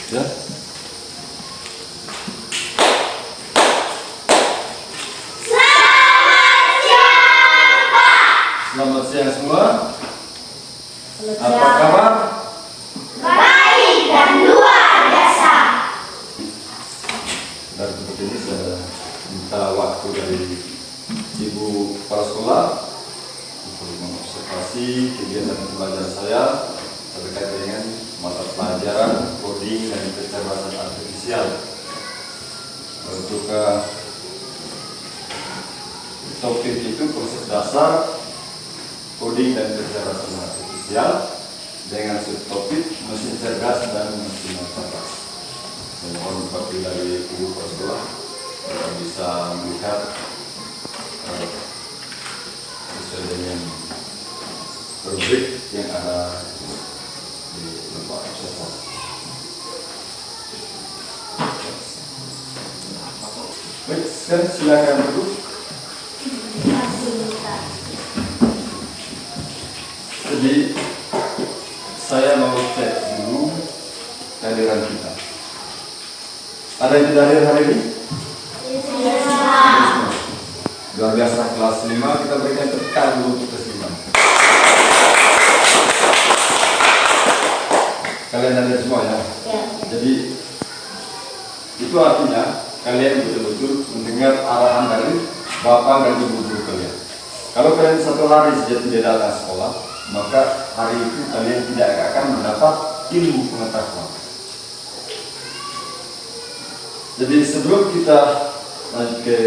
Ya. Selamat siang semua. Apa kabar? Baik dan luar biasa. Dan seperti ini saya minta waktu dari ibu kepala sekolah untuk mengobservasi kegiatan pembelajaran saya terkait dengan mata pelajaran coding dan kecerdasan artifisial. Untuk topik itu proses dasar coding dan kecerdasan artifisial dengan subtopik mesin cerdas dan mesin cerdas. Saya mohon wakil dari ibu kepala sekolah bisa melihat sesuai dengan rubrik yang ada di tempat observasi. Baik, sekarang silakan duduk. Jadi saya mau cek dulu kehadiran kita. Ada yang tidak hadir hari ini? Luar biasa, kelas 5 kita berikan tekan dulu untuk kelas 5. Kalian hadir semua ya? Jadi itu artinya kalian betul-betul mendengar arahan dari bapak dan ibu guru kalian. Kalau kalian satu hari saja tidak datang sekolah, maka hari itu kalian tidak akan mendapat ilmu pengetahuan. Jadi sebelum kita lanjut ke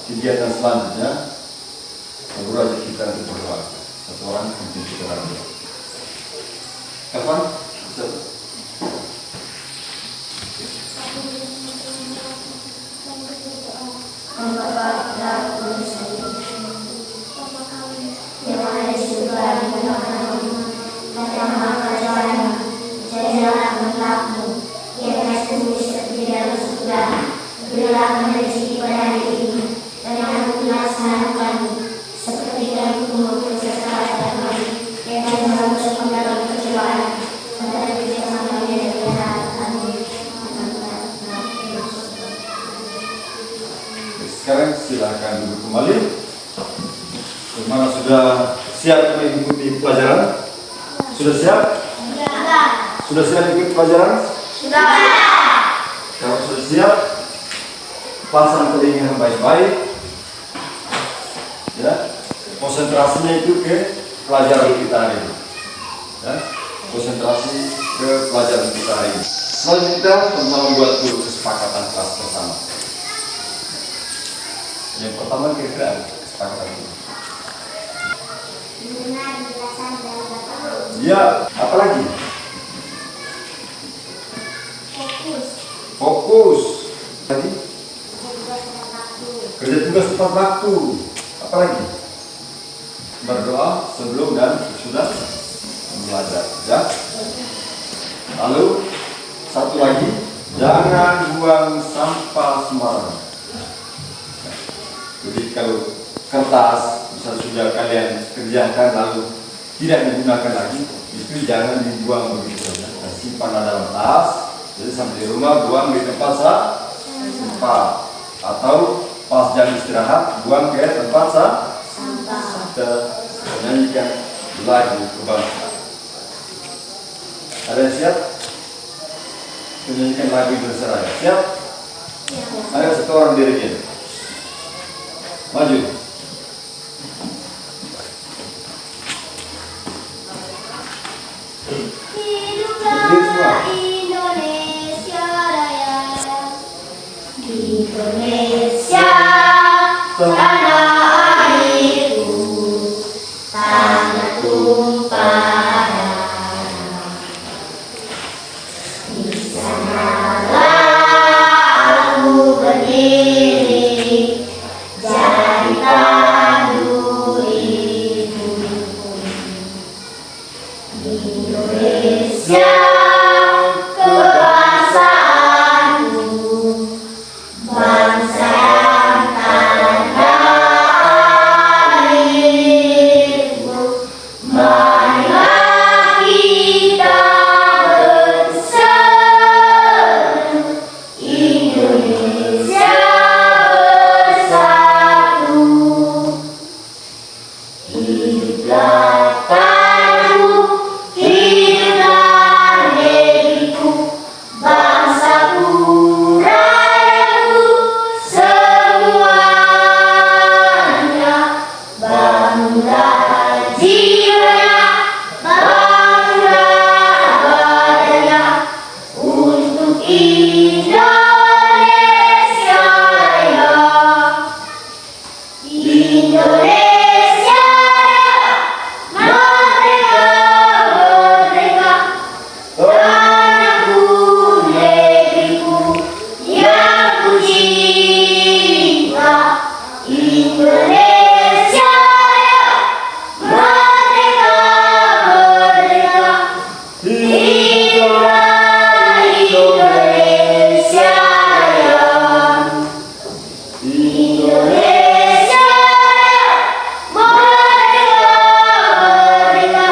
kegiatan selanjutnya, baru aja kita untuk berdoa. Satu orang mungkin kita berdoa. Kapan? Sekarang silakan duduk kembali. Bagaimana, sudah siap mengikuti pelajaran? Sudah siap? Sudah siap mengikuti pelajaran? Sudah. Kalau sudah siap, pasang telinga baik-baik. Ya, konsentrasinya itu ke pelajaran kita hari ini. Ya, konsentrasi ke pelajaran kita hari ini. Selanjutnya kita sama membuat dulu kesepakatan kelas bersama. Yang pertama kira-kira kesepakatan itu. Ya, apa lagi? Fokus. Lagi? Kerja tugas tepat waktu. Apa lagi? Berdoa sebelum dan sudah belajar. Ya. Lalu satu lagi, jangan buang sampah sembarangan. Jadi kalau kertas misalnya sudah kalian kerjakan lalu tidak digunakan lagi, itu jangan dibuang begitu saja. Simpan dalam tas. Jadi sampai di rumah buang di tempat sampah, atau pas jam istirahat buang ke tempat sampah. Kita menyanyikan lagu kebangsaan. Ada yang siap menyanyikan lagu Indonesia Raya? Siap? Ada satu orang dirigen. Maju. Hiduplah Indonesia Raya. Indonesia tanah airku, tanah tumpah darah. Di sanalah aku berdiri, jadi Indonesia Raya, merdeka, merdeka, tanahku, negeriku yang ku cinta. Indonesia Raya, merdeka, merdeka, hiduplah Indonesia Raya. Indonesia merdeka, merdeka,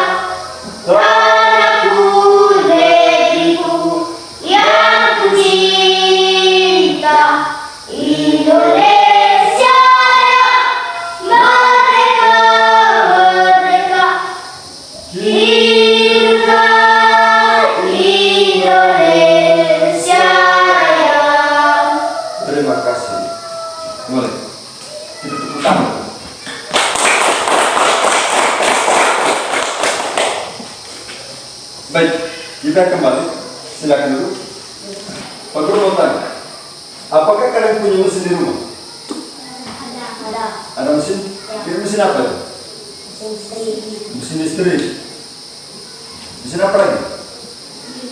tanahku, negeriku yang ku cinta. Indonesia merdeka, merdeka, hiduplah Indonesia Raya. Terima kasih. Boleh. Kita tepuk tangan. Baik, kita kembali. Silakan dulu. Pak Guru mau tanya, apakah kalian punya mesin di rumah? Ada Ada mesin? Ini mesin apa itu? Mesin listrik. Mesin apa lagi?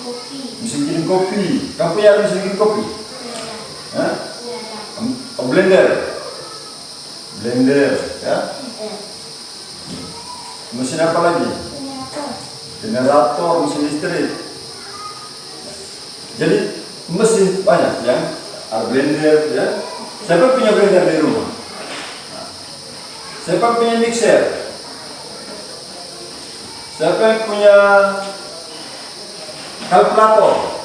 kopi. Mesin giling kopi. Kamu punya ada mesin giling kopi? Hah? Oh, blender. Blender, ya. Mesin apa lagi? Generator, mesin listrik. Jadi mesin banyak ya. Ada blender, ya. Siapa punya blender di rumah? Siapa punya mixer? Siapa yang punya kalkulator?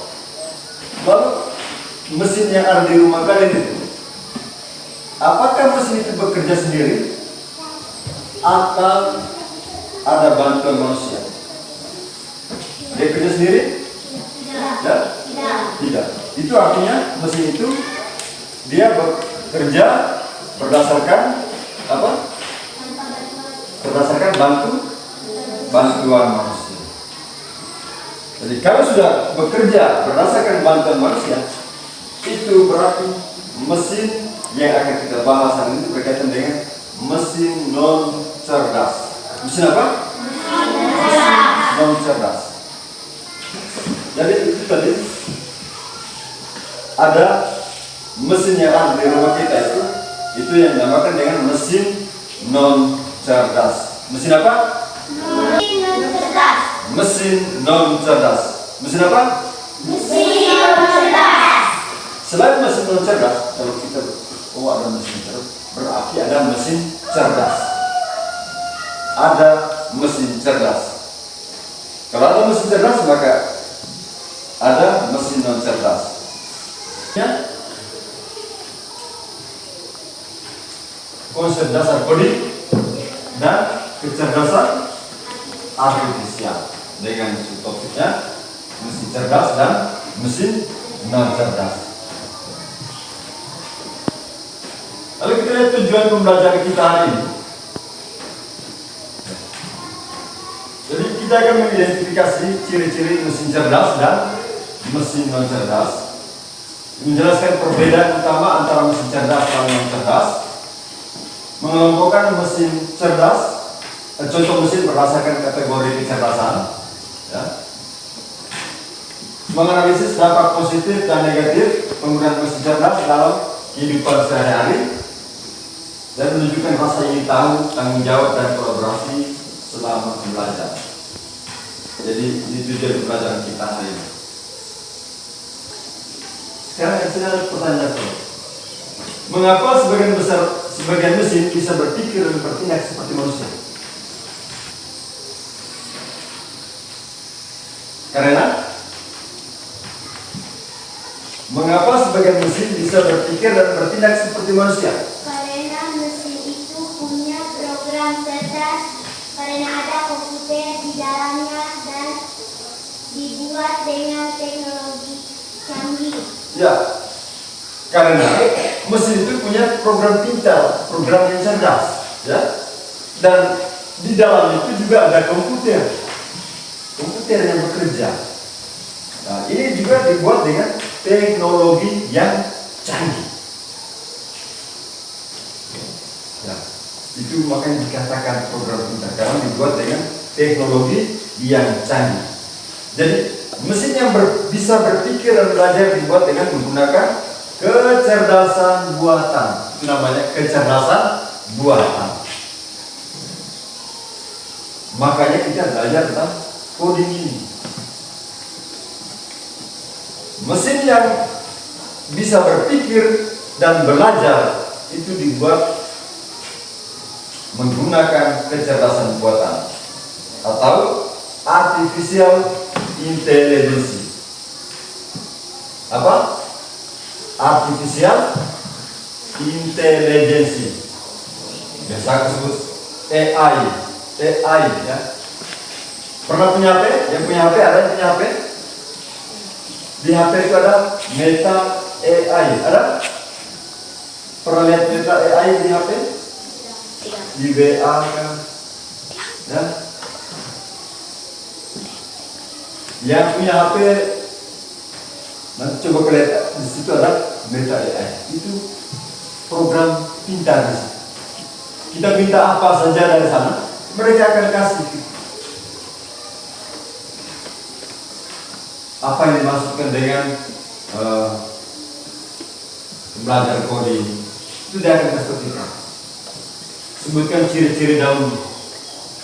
Lalu mesin yang ada di rumah kalian itu, apakah mesin itu bekerja sendiri atau ada bantuan manusia? Dia kerja sendiri? Ya? Tidak. Itu artinya mesin itu dia bekerja berdasarkan apa? Berdasarkan bantuan manusia. Jadi kalau sudah bekerja berdasarkan bantuan manusia, itu berarti mesin yang akan kita bahas hari ini berkaitan dengan mesin non cerdas. Mesin apa? Non cerdas. Jadi itu tadi ada mesin yang ada di rumah kita itu yang dinamakan dengan mesin non cerdas. Mesin apa? Mesin non cerdas. Mesin apa? Mesin non cerdas. Selain mesin non cerdas, kalau kita ada mesin cerdas, berarti ada mesin cerdas. Ada mesin cerdas. Kalau ada mesin cerdas, maka ada mesin non cerdas. Ya. Konsep dasar coding dan kecerdasan artifisial dengan topiknya mesin cerdas dan mesin non cerdas. Lalu kita lihat tujuan pembelajaran kita hari ini. Jadi kita akan mengidentifikasi ciri-ciri mesin cerdas dan mesin non cerdas, menjelaskan perbedaan utama antara mesin cerdas dan non cerdas, mengelompokkan mesin cerdas, contoh mesin berdasarkan kategori kecerdasan, ya. Menganalisis dampak positif dan negatif penggunaan mesin cerdas dalam kehidupan sehari-hari, dan menunjukkan rasa ingin tahu, tanggung jawab, dan kolaborasi selama belajar. Jadi ini tujuan pembelajaran kita hari ini. Sekarang saya ada pertanyaan. Mengapa sebagian mesin bisa berpikir dan bertindak seperti manusia? Karena mengapa sebagian mesin bisa berpikir dan bertindak seperti manusia? Karena mesin itu punya program cerdas, karena ada komputer di dalamnya dan dibuat dengan teknologi canggih. Ya, karena mesin itu punya program pintar, program yang cerdas, ya. Dan di dalam itu juga ada komputer yang bekerja. Nah, ini juga dibuat dengan teknologi yang canggih. Ya. Itu makanya dikatakan program pintar karena dibuat dengan teknologi yang canggih. Jadi mesin yang bisa berpikir dan belajar dibuat dengan menggunakan kecerdasan buatan. Itu namanya kecerdasan buatan. Makanya kita belajar tentang coding ini. Mesin yang bisa berpikir dan belajar itu dibuat menggunakan kecerdasan buatan atau artificial intelligence. Apa? Artificial intelligence. Biasa disebut AI. AI ya. Pernah punya HP? Yang punya HP ada yang punya HP? Di HP itu ada Meta AI. Ada? Pernah lihat Meta AI di HP? Di WA kan? Ya. Yang punya HP, nanti coba kalian di situ ada Meta AI. Itu program pintar. Kita minta apa saja dari sana, mereka akan kasih. Apa yang dimasukkan dengan belajar coding itu dia akan kasih kita. Sebutkan ciri-ciri daun,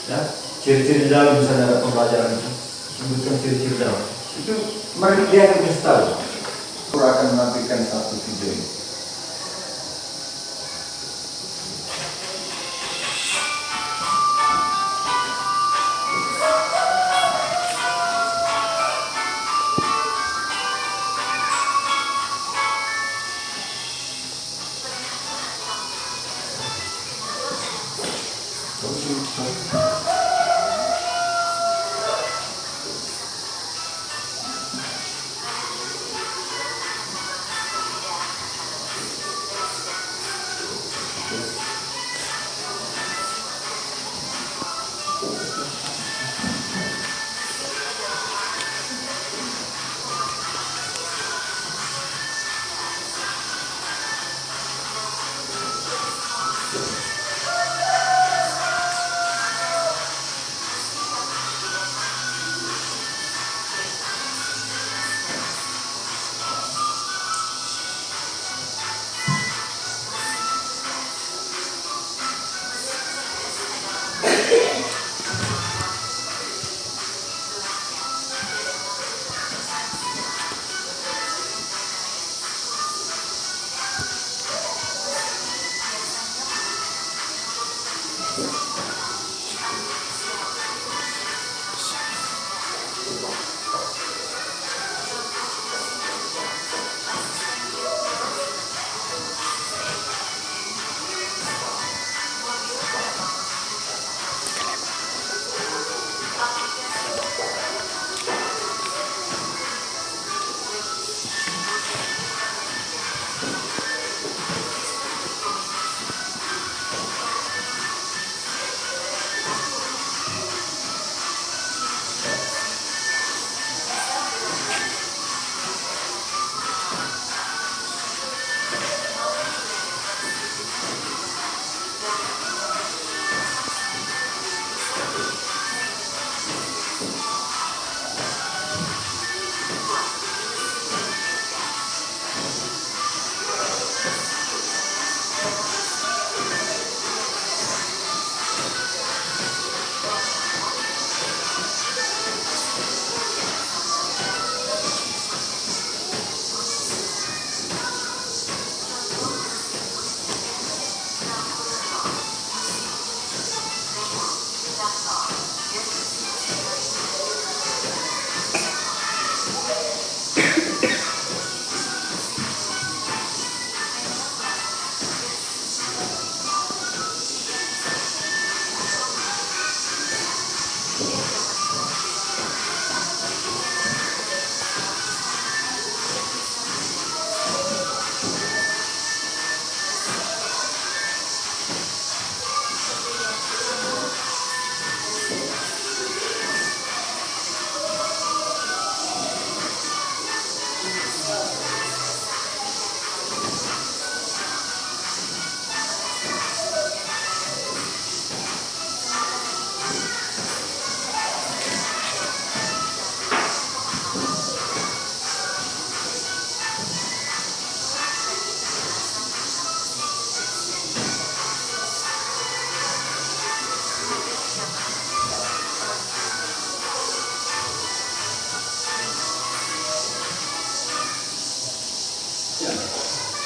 ya, ciri-ciri daun misalnya ada pembelajaran itu. Sebutkan ciri-ciri daun. Itu mereka dia akan kasih tahu. Aku akan menampilkan satu video ini.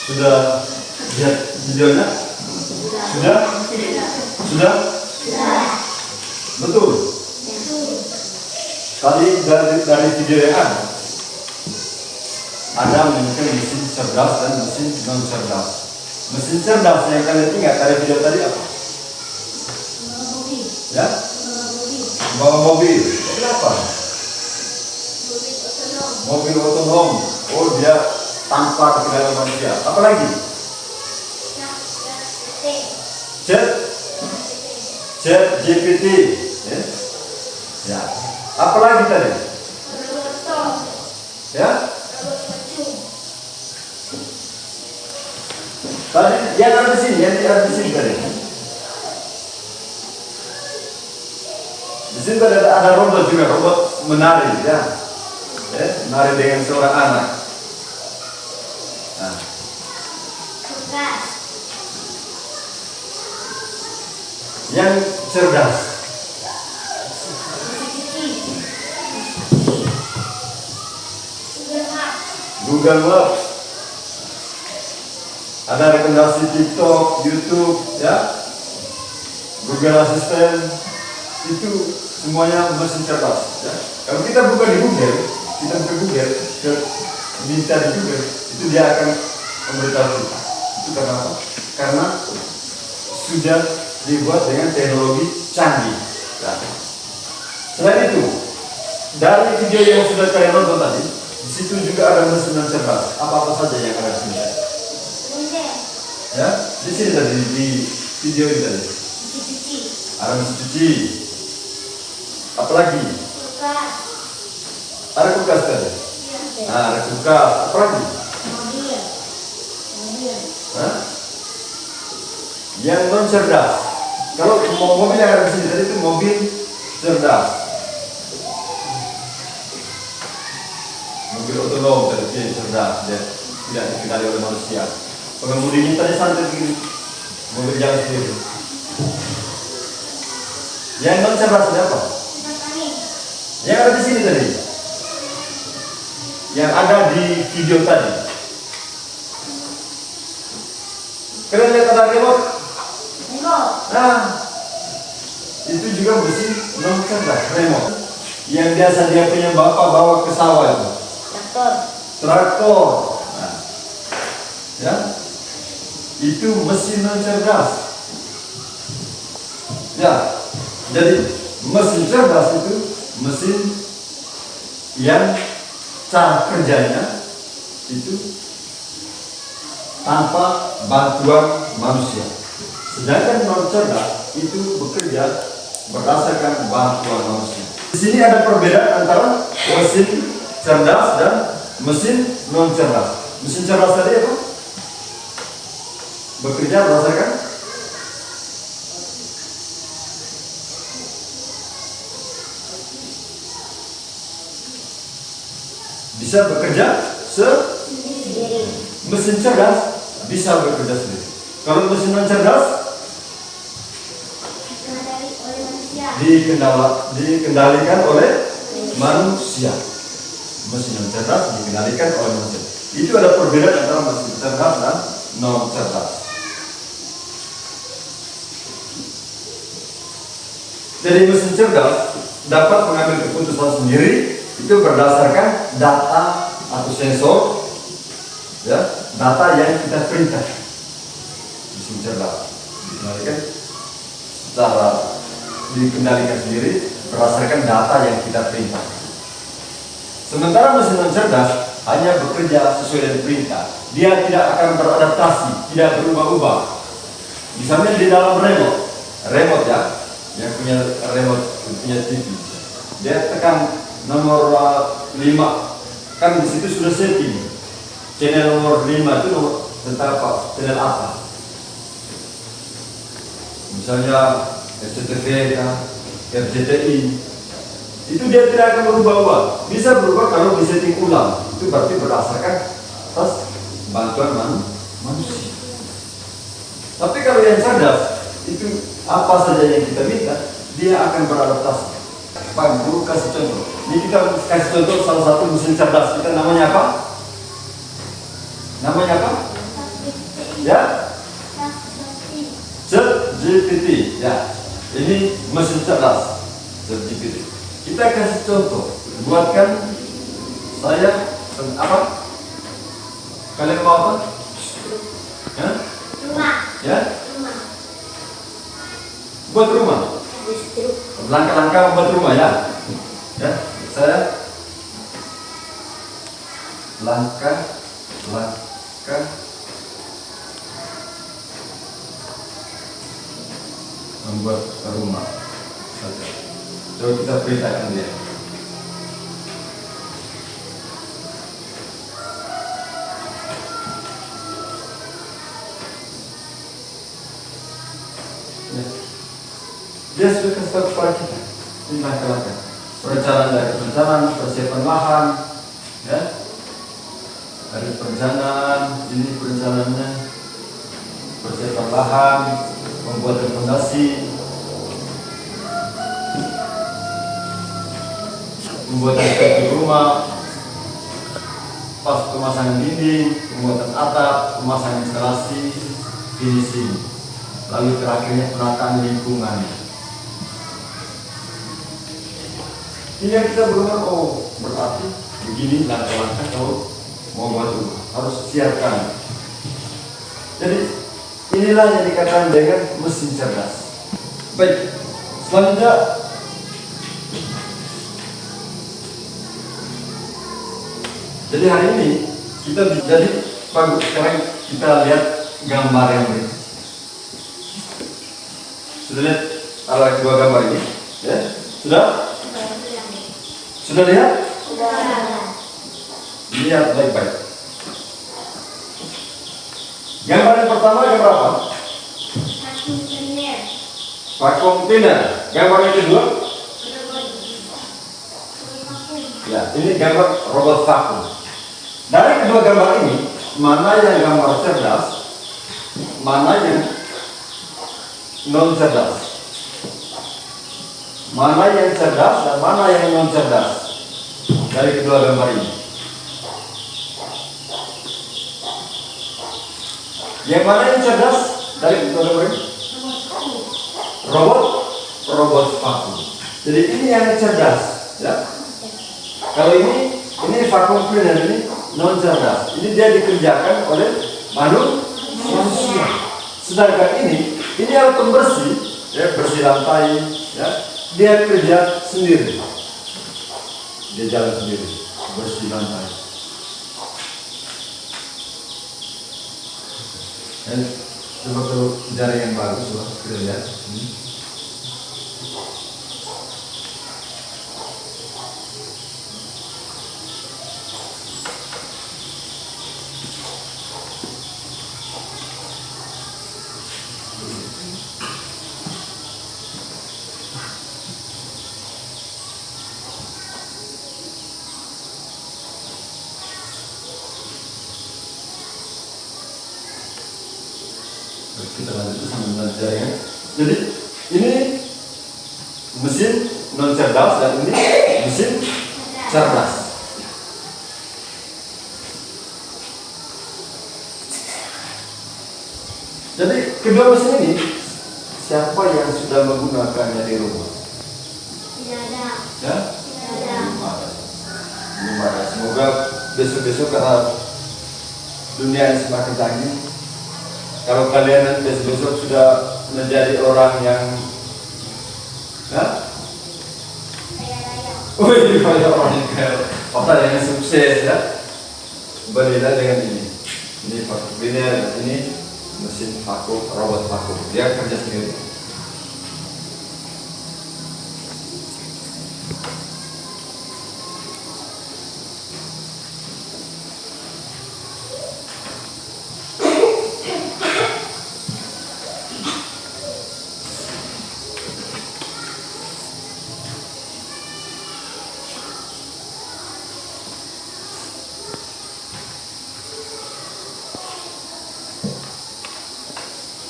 Sudah lihat videonya? Sudah? Sudah? Betul. Tadi dari video yang ada menunjukkan mesin cerdas dan mesin non cerdas. Mesin cerdas yang kalian ingat dari video tadi apa? Ya? Bawa mobil. Kenapa? Mobil otonom. Oh, dia tanpa kendala manusia. Apa lagi? Chat GPT. Ya. Apa lagi tadi? Ya? Tadi yang ada di sini, yang ada di sini tadi. Di sini ada robot juga, robot menari, ya. Menari dengan seorang anak. Nah. Yang cerdas. Google Maps. Ada rekomendasi TikTok, YouTube, ya. Google Assistant. Itu semuanya mesin cerdas, ya. Kalau kita buka di Google, minta di Google, itu dia akan memberitahu kita. Itu karena apa? Karena sudah dibuat dengan teknologi canggih. Ya. Selain itu, dari video yang sudah kalian nonton tadi, di situ juga ada mesin yang cerdas. Apa-apa saja yang ada di sini. Ya, di sini tadi di video ini tadi. Ada mesin cuci. Apalagi? Ada kulkas tadi. Nah, ada kulkas. Apa lagi? Hah? Yang non cerdas. Kalau mobil yang ada di sini tadi itu mobil cerdas. Mobil otonom tadi dia cerdas, dia tidak dikenali oleh manusia. Pengemudinya tadi santai begini, mobil jalan sendiri. Yang non cerdas ada apa? Yang ada di sini tadi, yang ada di video tadi. Kalian lihat ada remote? Nah, itu juga mesin non cerdas, remote. Yang biasa dia punya bapak bawa ke sawah itu. Traktor. Nah, ya, itu mesin non cerdas. Ya, jadi mesin cerdas itu mesin yang cara kerjanya itu tanpa bantuan manusia. Sedangkan non cerdas itu bekerja berdasarkan bantuan manusia. Di sini ada perbedaan antara mesin cerdas dan mesin non cerdas. Mesin cerdas tadi apa? Bekerja berdasarkan bisa bekerja sendiri. Mesin cerdas bisa bekerja sendiri. Kalau mesin non cerdas dikendalikan oleh manusia. Mesin non cerdas dikendalikan oleh manusia. Itu ada perbedaan antara mesin cerdas dan non cerdas. Jadi mesin cerdas dapat mengambil keputusan sendiri. Itu berdasarkan data atau sensor, ya, data yang kita perintah. Mesin cerdas dikendalikan sendiri berdasarkan data yang kita perintah. Sementara mesin non cerdas hanya bekerja sesuai dengan perintah. Dia tidak akan beradaptasi, tidak berubah-ubah. Misalnya di dalam remote ya, yang punya remote punya TV, dia tekan nomor 5, kan di situ sudah setting channel nomor 5 itu nomor tentang apa, channel apa, misalnya SCTV kan, RCTI, itu dia tidak akan berubah-ubah. Bisa berubah kalau disetting ulang, itu berarti berdasarkan atas bantuan manusia. Tapi kalau yang cerdas itu apa saja yang kita minta, dia akan beradaptasi. Pak Guru kasih contoh. Ini kita kasih contoh salah satu mesin cerdas kita, namanya apa? Namanya apa? ChatGPT, ya. Ini mesin cerdas, ChatGPT. Kita kasih contoh, buatkan saya apa? Kalian mau apa? Ya? Rumah. Ya? Rumah. Buat rumah. Langkah-langkah buat rumah ya. Ya, saya langkah membuat rumah saja. Coba kita beritakan dia. Ya. Dia sudah kasih tahu kepada kita. Ini langkah-langkah. Perencanaan dari perencanaan, persiapan lahan, ya. Dari perencanaan, ini perencanaannya, persiapan lahan, pembuatan fondasi, pembuatan struktur rumah, pas pemasangan dinding, pembuatan atap, pemasangan instalasi, finishing, lalu terakhirnya penataan lingkungannya. Ini yang kita berumah, oh berarti begini langkah-langkah kalau mau buat rumah harus siapkan. Jadi inilah yang dikatakan dengan mesin cerdas. Baik, selanjutnya jadi hari ini kita jadi bagus. Sekarang kita lihat gambar yang berikut. Sudah lihat ada dua gambar ini, ya? Sudah? Sudah lihat? Sudah. Lihat baik-baik. Gambar yang pertama gambar apa? Vacuum cleaner. Gambar yang kedua? Ya, ini gambar robot vakum. Dari kedua gambar ini, mana yang gambar cerdas, mana yang non cerdas? Mana yang cerdas dan mana yang non cerdas dari kedua gambar ini? Yang mana yang cerdas dari kedua gambar ini? Robot vakum. Jadi ini yang cerdas, ya. Kalau ini vakum cleaner, ini non cerdas. Ini dia dikerjakan oleh manusia. Sedangkan ini yang pembersih, ya, bersih lantai, ya. Dia kerja sendiri, dia jalan sendiri, bersih lantai. Dan coba kalau jaring yang bagus, coba kita lihat. Kita lanjut sambil belajar ya. Jadi ini mesin non cerdas dan ini mesin cerdas. Jadi kedua mesin ini siapa yang sudah menggunakannya di rumah? Tidak ada. Ya? Tidak ada. Belum ada. Semoga besok-besok karena dunia ini semakin canggih. Kalau kalian nanti besok sudah menjadi orang yang, ya? Raya-raya. Wih, banyak orang yang sukses, ya. Berbeda dengan ini. Ini vacuum cleaner, ini mesin vakum, robot vakum. Dia kerja sendiri.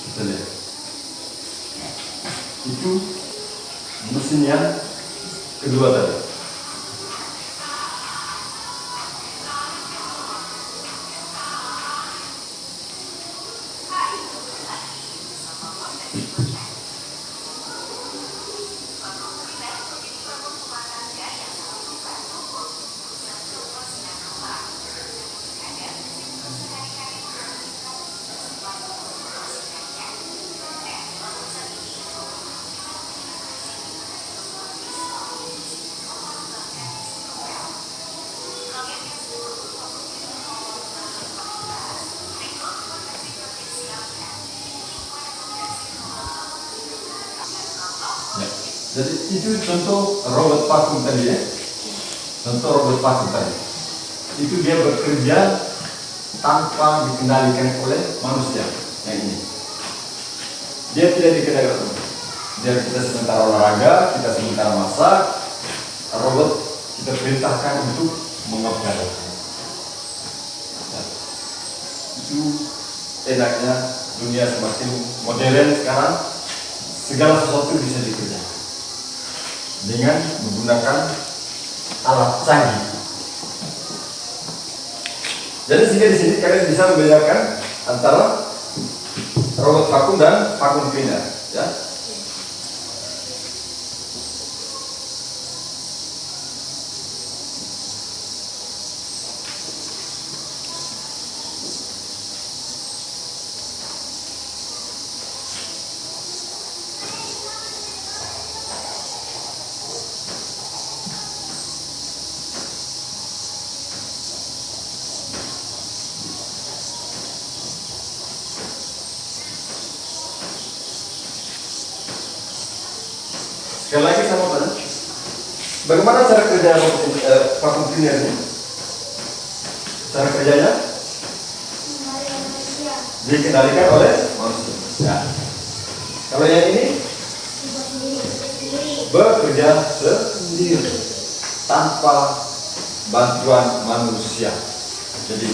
Kita lihat. Itu mesin yang kedua tadi. Jadi itu contoh robot vakum tadi ya. Contoh robot vakum tadi. Itu dia bekerja tanpa dikendalikan oleh manusia. Yang ini. Dia tidak dikendalikan. Dia kita sementara olahraga, kita sementara masak, robot kita perintahkan untuk mengoperasikan. Ya. Itu enaknya dunia semakin modern sekarang, segala sesuatu bisa dikerjakan dengan menggunakan alat canggih. Jadi sehingga di sini kalian bisa membedakan antara robot vakum dan vakum cleaner, ya. Sekali lagi sama Pak. Bagaimana cara kerja vakum cleaner ini? Cara kerjanya Manusia. dikendalikan oleh manusia. Ya. Kalau yang ini Sendiri. bekerja sendiri tanpa bantuan manusia. Jadi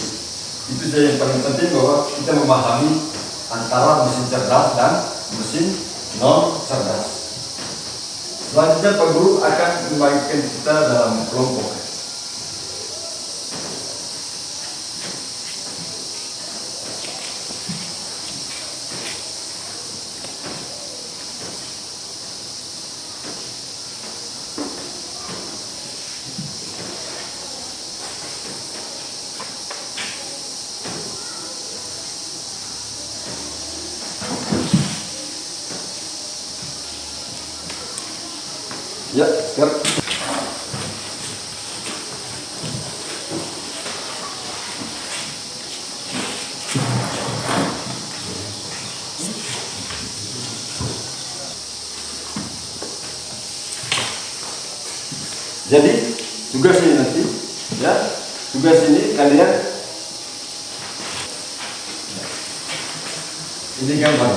itu saja yang paling penting, bahwa kita memahami antara mesin cerdas dan mesin non cerdas. Selanjutnya Pak Guru akan membagikan kita dalam kelompok. Ya, sekarang. Jadi tugas ini nanti, ya, tugas ini kalian, ini gambar,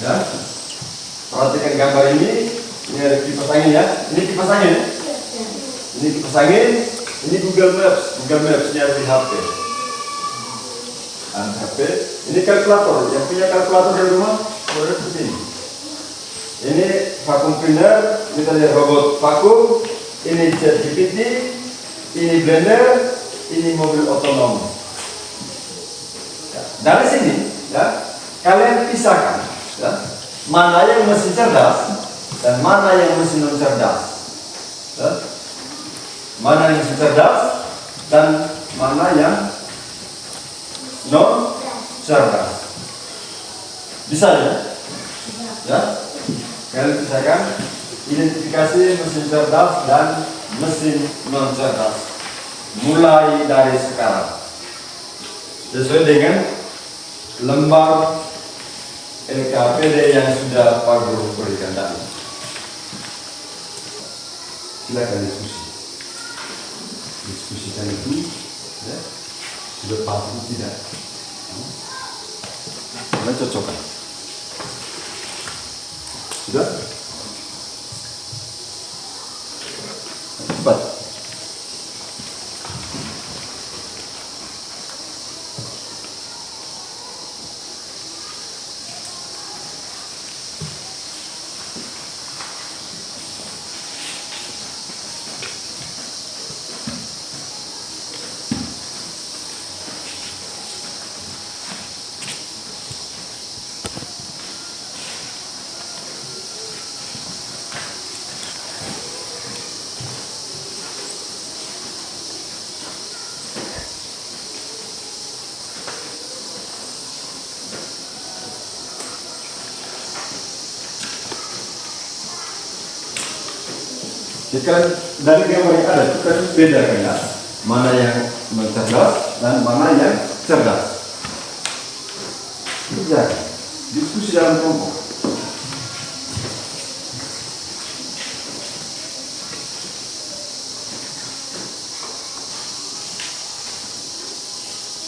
ya, perhatikan gambar ini. Ini ada kipas angin ya, ini kipas angin ya. Ini kipas angin, ini Google Maps ini ada di HP. HP, ini kalkulator, yang punya kalkulator dari rumah, boleh seperti ini. Ini vacuum cleaner, ini tadi robot vakum, ini ChatGPT, ini blender, ini mobil otonom. Ya, dari sini, ya, kalian pisahkan, ya, mana yang mesin cerdas dan mana yang mesin non cerdas, ya? Mana yang mesin cerdas dan mana yang non cerdas. Bisa ya? Ya? Kalian pisahkan, identifikasi mesin cerdas dan mesin non cerdas mulai dari sekarang sesuai dengan lembar LKPD yang sudah Pak Guru berikan tadi. Silakan diskusikan itu, ya, sudah pasti tidak, kalian cocokkan, sudah cepat. Jika dari gambar yang ada itu kan beda kan ya, mana yang cerdas dan mana yang cerdas. Itu ya, diskusi dalam kelompok.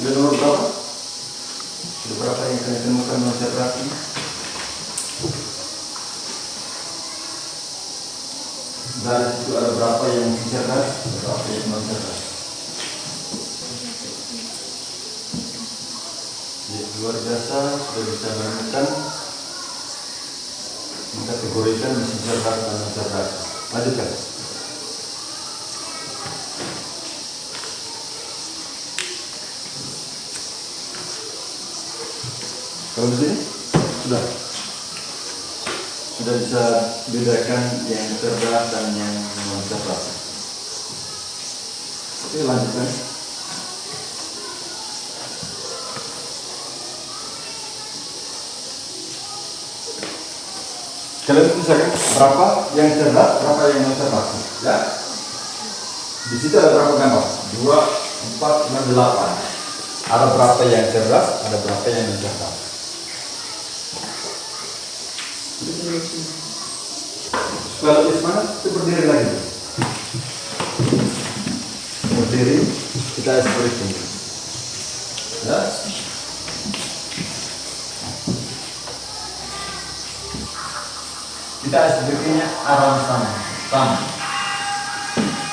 Sudah nomor berapa? Sudah berapa yang kalian temukan manusia cerdas ini? Dari situ ada berapa yang cerdas, berapa yang non cerdas? Ya, luar biasa, sudah bisa menemukan, mengkategorikan mesin cerdas dan non cerdas. Lanjutkan. Kalau di sini sudah bisa bedakan yang cerdas dan yang non cerdas. Oke, lanjutkan. Kalian tuliskan berapa yang cerdas, berapa yang non cerdas, ya? Di situ ada berapa gambar? 2, 4, 6, 8. Ada berapa yang cerdas, ada berapa yang non cerdas. Kalau di mana, itu berdiri lagi. Berdiri, kita seperti ini. Ya. Kita sepertinya arah sama.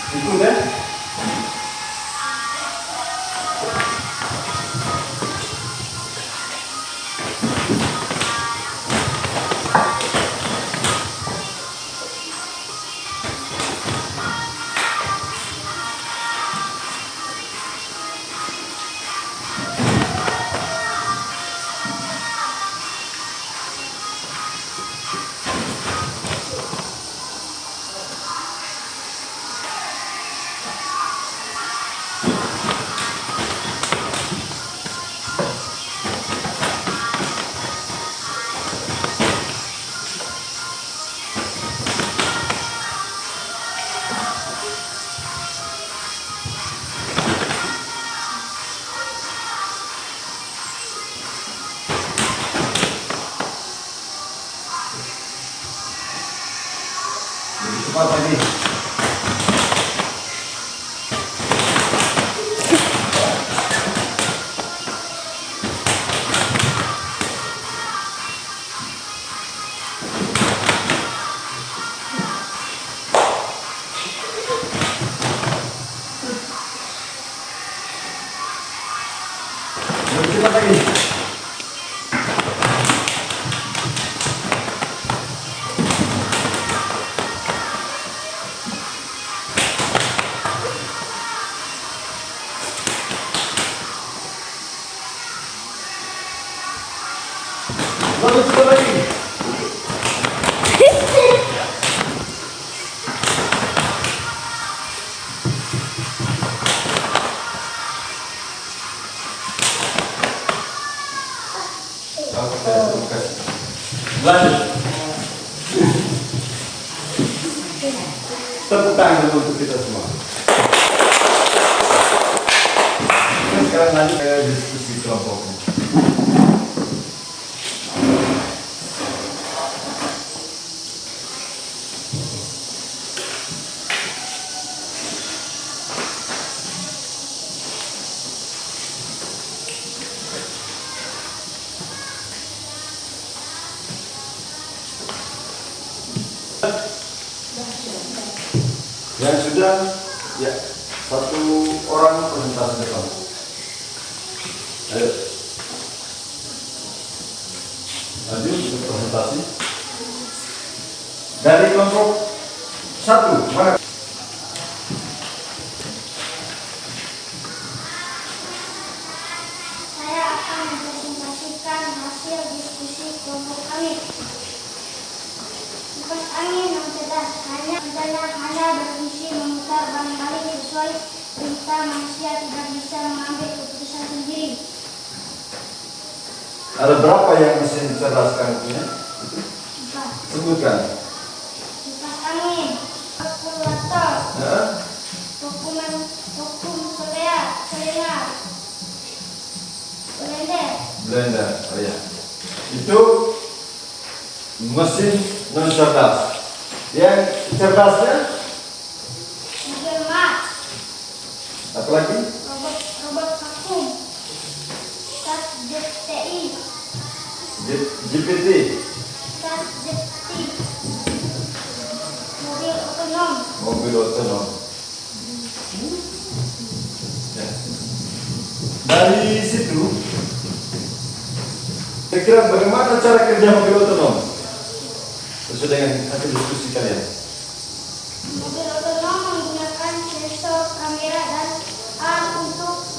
Itu kan? Lebih cepat lagi. Lebih cepat lagi. Lebih cepat lagi. Lanjut. Tepuk tangan dulu untuk kita semua. Sekarang lanjut ke diskusi kelompoknya. Yang sudah, ya, satu orang presentasi depan. Ayo. Lanjut untuk presentasi. Dari kelompok 1, mana? Saya akan mempresentasikan hasil diskusi kelompok kami. Kipas angin yang cerdas hanya berfungsi memutar balik sesuai perintah, manusia tidak bisa mengambil keputusan sendiri. Ada berapa yang mesin cerdas kamu punya? Kipas Sebutkan. angin, kalkulator, Ya. vakum solear, Blender. Oh ya. Itu mesin non cerdas. Yang cerdasnya mobil mat, apa lagi? robot vakum, GPT. ChatGPT. Mobil otonom. Mobil otonom. Ya. Dari situ, kira-kira bagaimana cara kerja mobil otonom? Sesuai dengan hasil diskusi kalian. Mobil otonom menggunakan sensor, kamera, dan alat untuk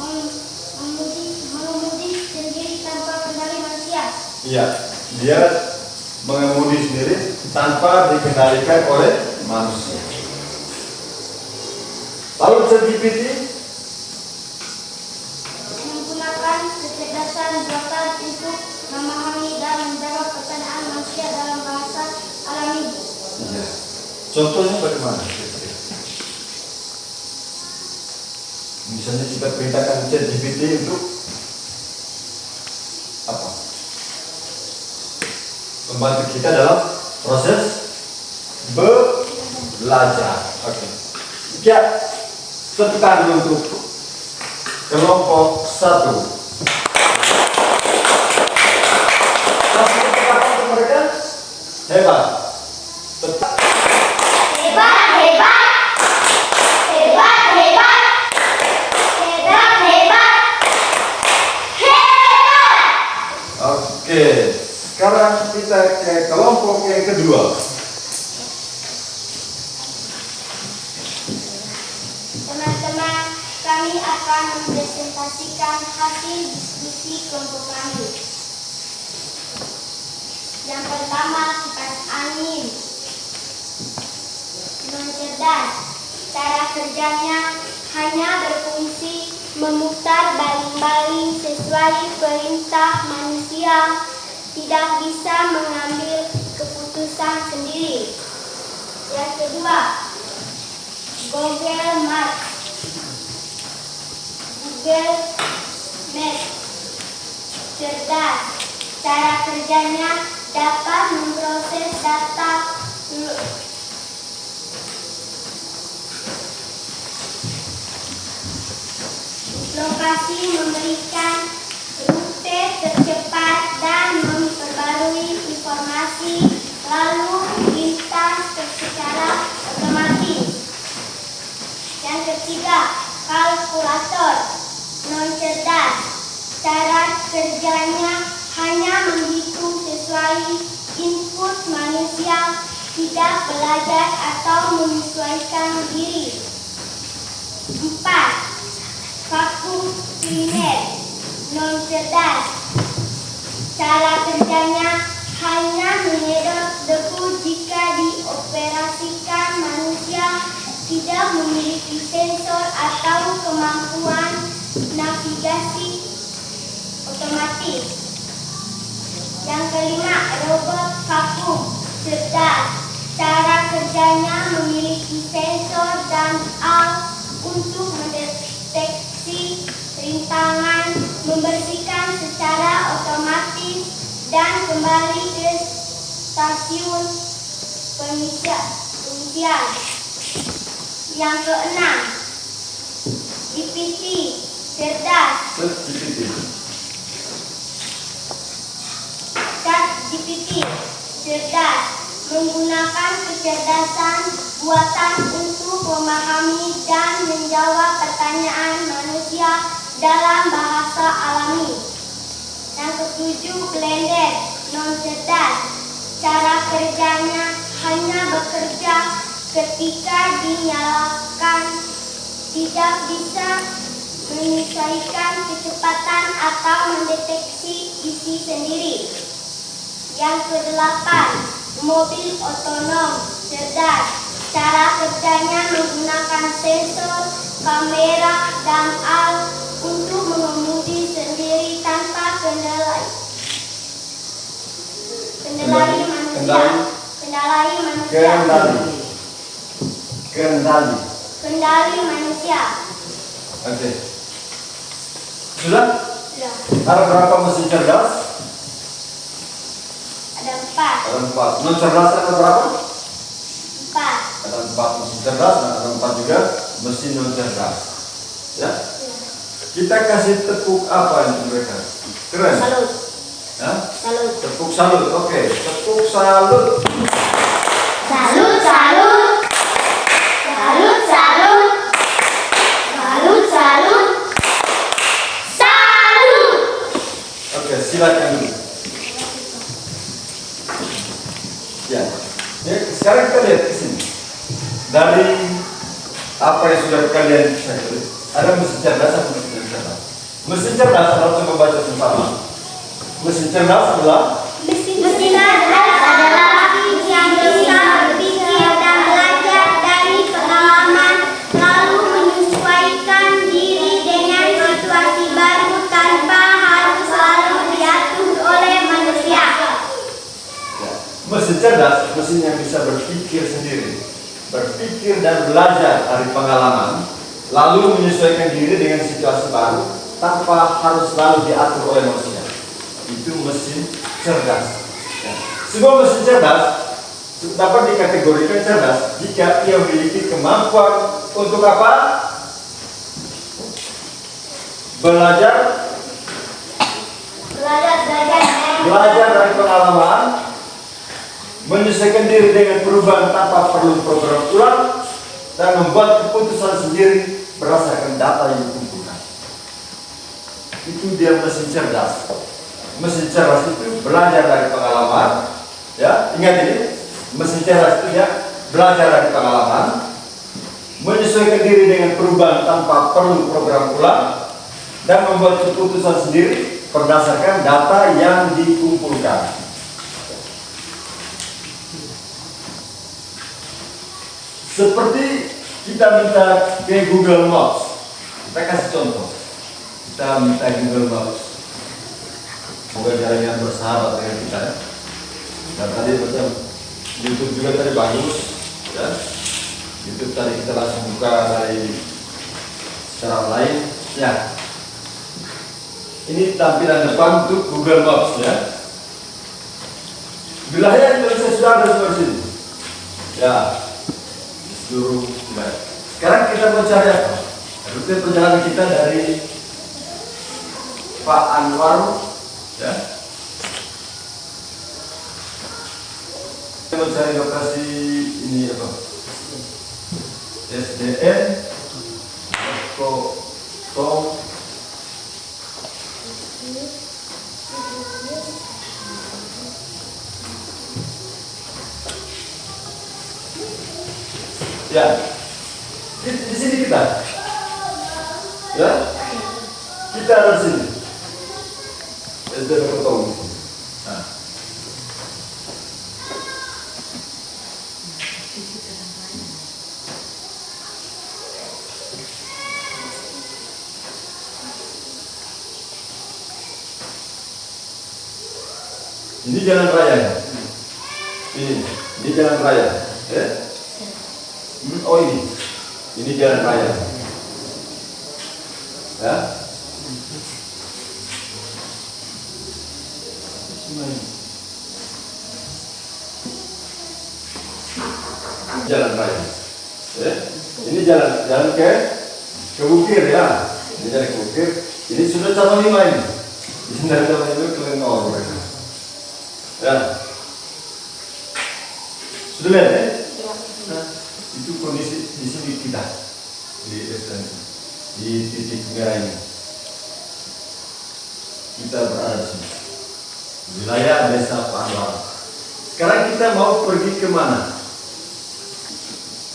mengemudi sendiri tanpa kendali manusia. Iya, dia mengemudi sendiri tanpa dikendalikan oleh manusia. Lalu ChatGPT Menggunakan kecerdasan buatan untuk memahami dan menjawab pertanyaan manusia dalam bahasa alami. Iya. Contohnya bagaimana? Misalnya kita perintahkan ChatGPT untuk apa? Membantu kita dalam proses belajar. Oke. Ya, tepuk tangan dulu untuk kelompok 1. Kasih tepuk tangan untuk mereka. Hebat. Tetap. Hebat, hebat, hebat, hebat, hebat, hebat, hebat. Oke, sekarang kita ke kelompok yang kedua. Teman-teman, kami akan mempresentasikan hasil diskusi kelompok kami. Yang pertama, kipas angin. Non-cerdas. Cara kerjanya hanya berfungsi memutar baling-baling sesuai perintah manusia, tidak bisa mengambil keputusan sendiri. Yang kedua, Google Maps. Google Maps cerdas. Cara kerjanya dapat memproses data lokasi, memberikan rute tercepat dan memperbarui informasi lalu lintas secara otomatis. Yang ketiga, kalkulator non-cerdas. Cara kerjanya hanya menghitung sesuai input manusia, tidak belajar atau menyesuaikan diri. 4. Vakum cleaner non-cerdas. Cara kerjanya hanya menyedot debu jika dioperasikan manusia, tidak memiliki sensor atau kemampuan navigasi otomatis. Yang kelima, robot vakum cerdas. Cara kerjanya memiliki sensor dan alat untuk mendeteksi rintangan, membersihkan secara otomatis, dan kembali ke stasiun pengisian. Yang keenam, GPT cerdas. ChatGPT cerdas, menggunakan kecerdasan buatan untuk memahami dan menjawab pertanyaan manusia dalam bahasa alami. Yang ketujuh, Blender non-cerdas. Cara kerjanya hanya bekerja ketika dinyalakan, tidak bisa menyesuaikan kecepatan atau mendeteksi isi sendiri. Yang kedelapan, mobil otonom cerdas. Cara kerjanya menggunakan sensor, kamera, dan alat untuk mengemudi sendiri tanpa kendali manusia. Kendali manusia. Oke. Sudah? Ya. Ada berapa mesin cerdas? Ada 4. Ada 4. Non cerdas ada berapa? 4. Ada 4 mesin cerdas dan ada 4 juga mesin non cerdas. Ya? Kita kasih tepuk apa untuk mereka? Keren. Salut. Ya? Salut. Tepuk salut. Oke, tepuk salut. Salut, salut. Salut, salut. Salut, salut. Salut. Oke, silakan dulu. Ya. Sekarang kita lihat ke sini. Dari apa yang sudah kalian cari, ada mesin cerdas atau mesin cerdas? Mesin cerdas adalah, coba baca bersama. Mesin cerdas adalah Mesin cerdas adalah yang bisa berpikir dan belajar dari pengalaman, lalu menyesuaikan diri dengan situasi baru tanpa harus selalu diatur oleh manusia. mesin cerdas, mesin yang bisa berpikir sendiri, berpikir dan belajar dari pengalaman, lalu menyesuaikan diri dengan situasi baru tanpa harus selalu diatur oleh manusia. Itu mesin cerdas. Ya. Sebuah mesin cerdas dapat dikategorikan cerdas jika ia memiliki kemampuan untuk apa? Belajar dari pengalaman, menyesuaikan diri dengan perubahan tanpa perlu program ulang, dan membuat keputusan sendiri berdasarkan data yang dikumpulkan. Itu dia mesin cerdas. Mesin cerdas itu belajar dari pengalaman. Ya, ingat ini, mesin cerdas itu ya belajar dari pengalaman, menyesuaikan diri dengan perubahan tanpa perlu program ulang, dan membuat keputusan sendiri berdasarkan data yang dikumpulkan. Seperti kita minta ke Google Maps, kita kasih contoh. Kita minta Google Maps, semoga jalannya bersahabat dengan kita. Ya. Dan tadi macam YouTube juga tadi bagus, ya. YouTube tadi kita langsung buka dari cara lain, ya. Ini tampilan depan untuk Google Maps, ya. Wilayah Indonesia sudah ada di sini, ya. Seluruh wilayah. Sekarang kita mau cari apa? Rute perjalanan kita dari Pak Anwar, ya. Kita mau cari lokasi ini apa? SDN Tong ya, di sini kita, ya, kita ada di sini. SDN Kotong. Nah. Ini jalan raya. Ini jalan raya. Ya. Oh ini jalan raya. Ya. Jalan raya. Ya. Ini jalan ke Bukir, ya. Ini jalan ke Bukir. Ini sudah cabang 5 ini. Ini dari cabang 5 ke Lenor. Ya. Sudah lihat ya? Nah, itu kondisi di sini kita di titik merah ini. Kita berada di sini. Wilayah Desa Panwar. Sekarang kita mau pergi ke mana?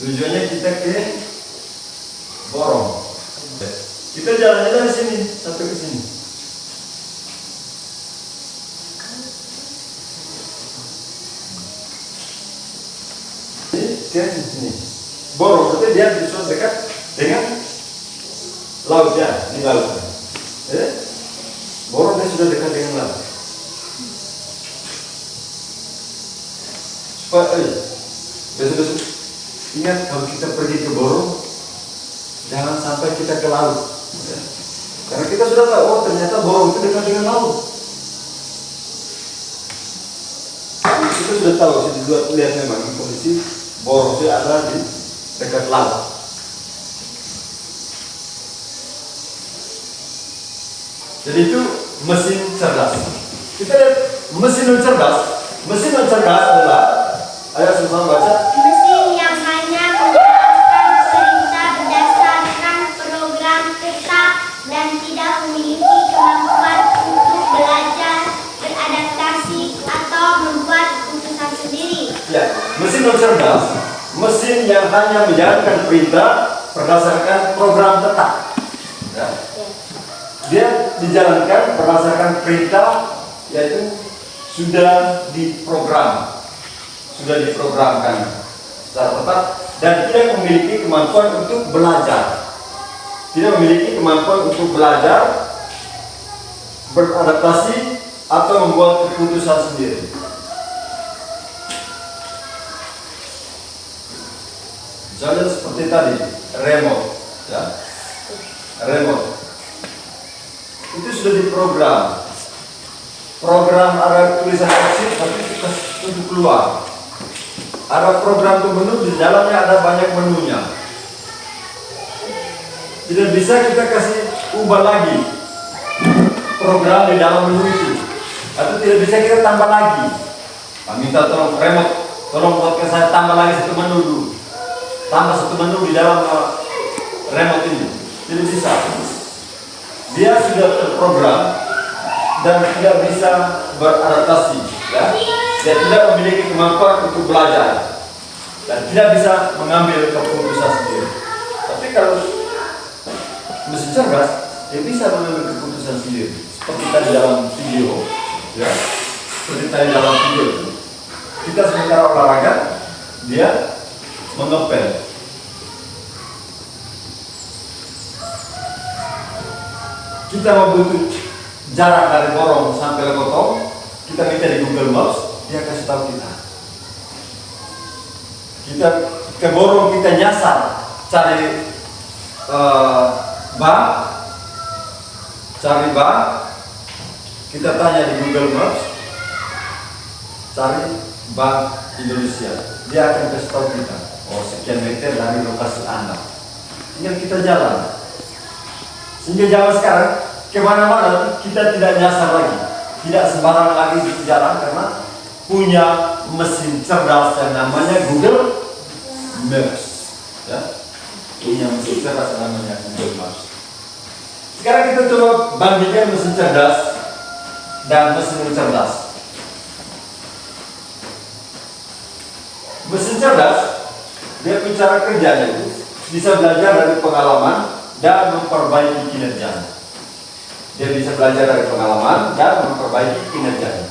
Tujuannya kita ke Borong. Kita jalannya dari sini sampai ke sini. Sini. Borong itu dia bisa dekat dengan laut, ya, di laut. Borong dia sudah dekat dengan laut. Supaya besok ingat kalau kita pergi ke Borong, jangan sampai kita ke laut. Ya. Karena kita sudah tahu, oh ternyata Borong itu dekat dengan laut. Kita sudah tahu, sudah lihat memang kondisi Borong itu ada di dekat laut. Jadi itu mesin cerdas. Kita lihat mesin non cerdas. Mesin non cerdas adalah, ayo sama-sama baca. Mesin yang hanya menjalankan perintah berdasarkan program tetap dan tidak memiliki kemampuan untuk belajar, beradaptasi, atau membuat keputusan sendiri. Ya, mesin non cerdas, mesin yang hanya menjalankan perintah berdasarkan program tetap. Ya. Dia dijalankan berdasarkan perintah, yaitu sudah diprogramkan secara tepat dan tidak memiliki kemampuan untuk belajar, beradaptasi atau membuat keputusan sendiri. Misalnya seperti tadi, remote, ya, remote itu sudah diprogram. Program ada tulisan exit tapi itu keluar. Ada program untuk menu, di dalamnya ada banyak menunya. Tidak bisa kita kasih ubah lagi program di dalam menu itu, atau tidak bisa kita tambah lagi. Minta tolong remote, tolong buatkan saya tambah lagi satu menu dulu. Tambah satu menu di dalam remote ini. Tidak bisa. Dia sudah terprogram dan tidak bisa beradaptasi, ya. Dia tidak memiliki kemampuan untuk belajar dan tidak bisa mengambil keputusan sendiri. Tapi kalau mesin cerdas, dia bisa mengambil keputusan sendiri. Seperti tadi dalam video, ya. Seperti tadi dalam video itu, kita sementara olahraga, dia mengepel. Kita mau butuh jarak dari Borong sampai Lekotong, kita minta di Google Maps, dia kasih tahu kita. Kita ke Borong, kita nyasar, cari bank, kita tanya di Google Maps, cari Bank Indonesia, dia akan kasih tahu kita, oh sekian meter dari lokasi Anda. Tinggal kita jalan. Sehingga zaman sekarang kemana-mana kita tidak nyasar lagi, tidak sembarangan lagi di jalan karena punya mesin cerdas yang namanya Google Maps, ya. Punya mesin cerdas yang namanya Google Maps. Sekarang kita coba bandingkan mesin cerdas dan mesin cerdas. Mesin cerdas, dia punya cara kerjanya itu bisa belajar dari pengalaman dan memperbaiki kinerjanya. Dia bisa belajar dari pengalaman dan memperbaiki kinerjanya.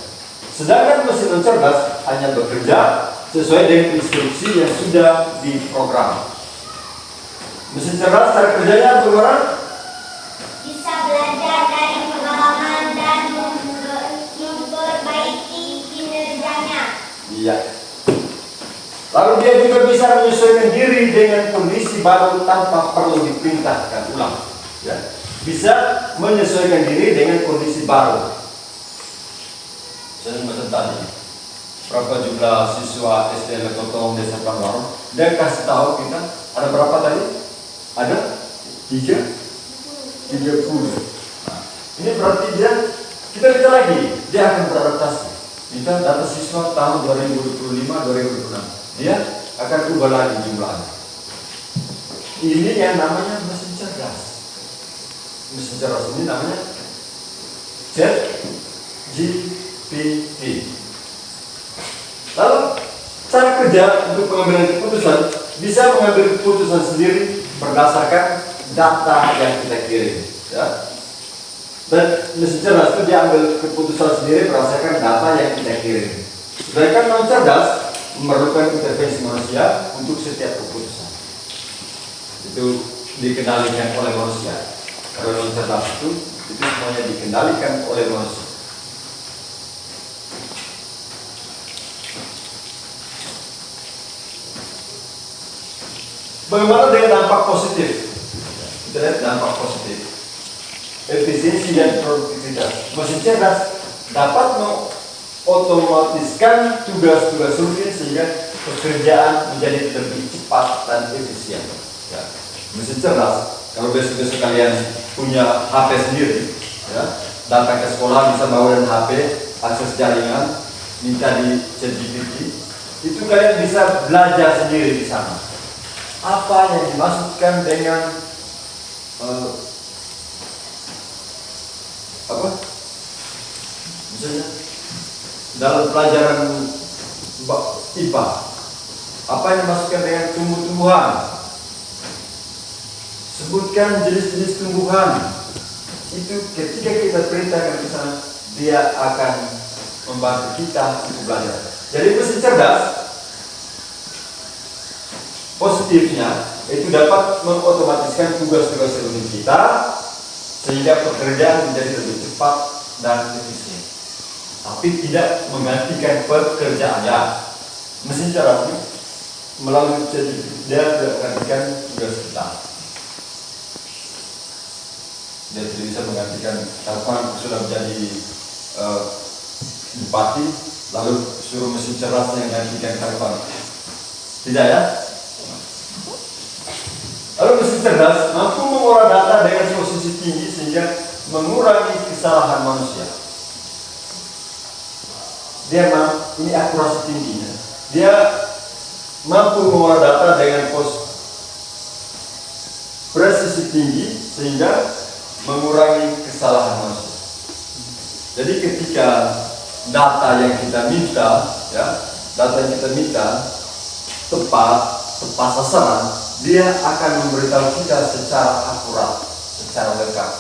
Sedangkan mesin cerdas hanya bekerja sesuai dengan instruksi yang sudah diprogram. Mesin cerdas cara kerjanya bagaimana? Bisa belajar dari pengalaman dan memperbaiki kinerjanya. Iya. Lalu dia juga bisa menyesuaikan diri dengan kondisi baru tanpa perlu diperintahkan ulang. Ya. Bisa menyesuaikan diri dengan kondisi baru. Saya sempat tadi, berapa jumlah siswa SD Lekotong Desa Panwarong? Dia kasih tahu kita ada berapa tadi? Ada 30. Nah, ini berarti kita minta lagi, dia akan beradaptasi. Kita data siswa tahun 2025-2026. Dia akan ubah lagi jumlahnya. Ini yang namanya mesin cerdas. Mesin cerdas ini namanya ChatGPT. Lalu cara kerja untuk pengambilan keputusan, bisa mengambil keputusan sendiri berdasarkan data yang kita kirim, ya. Dan mesin cerdas itu dia ambil keputusan sendiri berdasarkan data yang kita kirim. Sedangkan non cerdas memerlukan intervensi manusia untuk setiap keputusan. Itu dikendalikan oleh manusia. Kalau non cerdas itu semuanya dikendalikan oleh manusia. Bagaimana dengan dampak positif? Kita lihat dampak positif. Efisiensi dan produktivitas. Mesin cerdas dapat otomatiskan tugas-tugas rutin sehingga pekerjaan menjadi lebih cepat dan efisien. Ya. Mesin cerdas, kalau besok-besok kalian punya HP sendiri, ya, datang ke sekolah bisa bawa dengan HP akses jaringan, minta di ChatGPT, itu kalian bisa belajar sendiri di sana. Apa yang dimaksudkan dengan apa? Misalnya dalam pelajaran IPA, apa yang dimaksudkan dengan tumbuh-tumbuhan? Sebutkan jenis-jenis tumbuhan. Itu ketika kita perintahkan ke sana, dia akan membantu kita untuk belajar. Jadi mesin cerdas, positifnya itu dapat mengotomatiskan tugas-tugas rumit kita sehingga pekerjaan menjadi lebih cepat dan efisien. Tapi tidak menggantikan pekerjaannya. Mesin cerdas ini melalui dia tidak menggantikan tugas kita. Dia tidak bisa menggantikan kapan sudah menjadi bupati lalu suruh mesin cerdas yang menggantikan kapan. Tidak ya? Lalu mesin cerdas mampu mengolah data dengan posisi tinggi sehingga mengurangi kesalahan manusia. Dia ini akurasi tingginya. Dia mampu mengolah data dengan presisi tinggi sehingga mengurangi kesalahan manusia. Jadi ketika data yang kita minta, data yang kita minta tepat sasaran, dia akan memberitahu kita secara akurat, secara lengkap.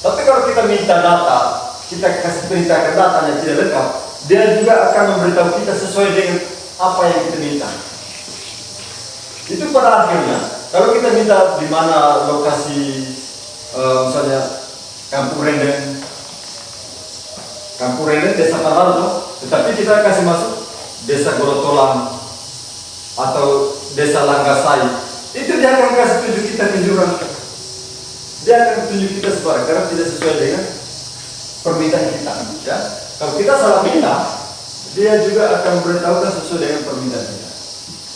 Tapi kalau kita minta data, kita kasih perintahkan data yang tidak lengkap, dia juga akan memberitahu kita sesuai dengan apa yang kita minta. Itu pada akhirnya, kalau kita minta di mana lokasi, misalnya Kampung Renden desa Paralto, tetapi kita kasih masuk desa Gorotolang atau desa Langgasai, itu dia akan kasih tunjuk kita kejuran. Dia akan tunjuk kita sebarang karena tidak sesuai dengan permintaan kita. Ya, kalau kita salah minta, dia juga akan memberitahukan sesuai dengan permintaan kita.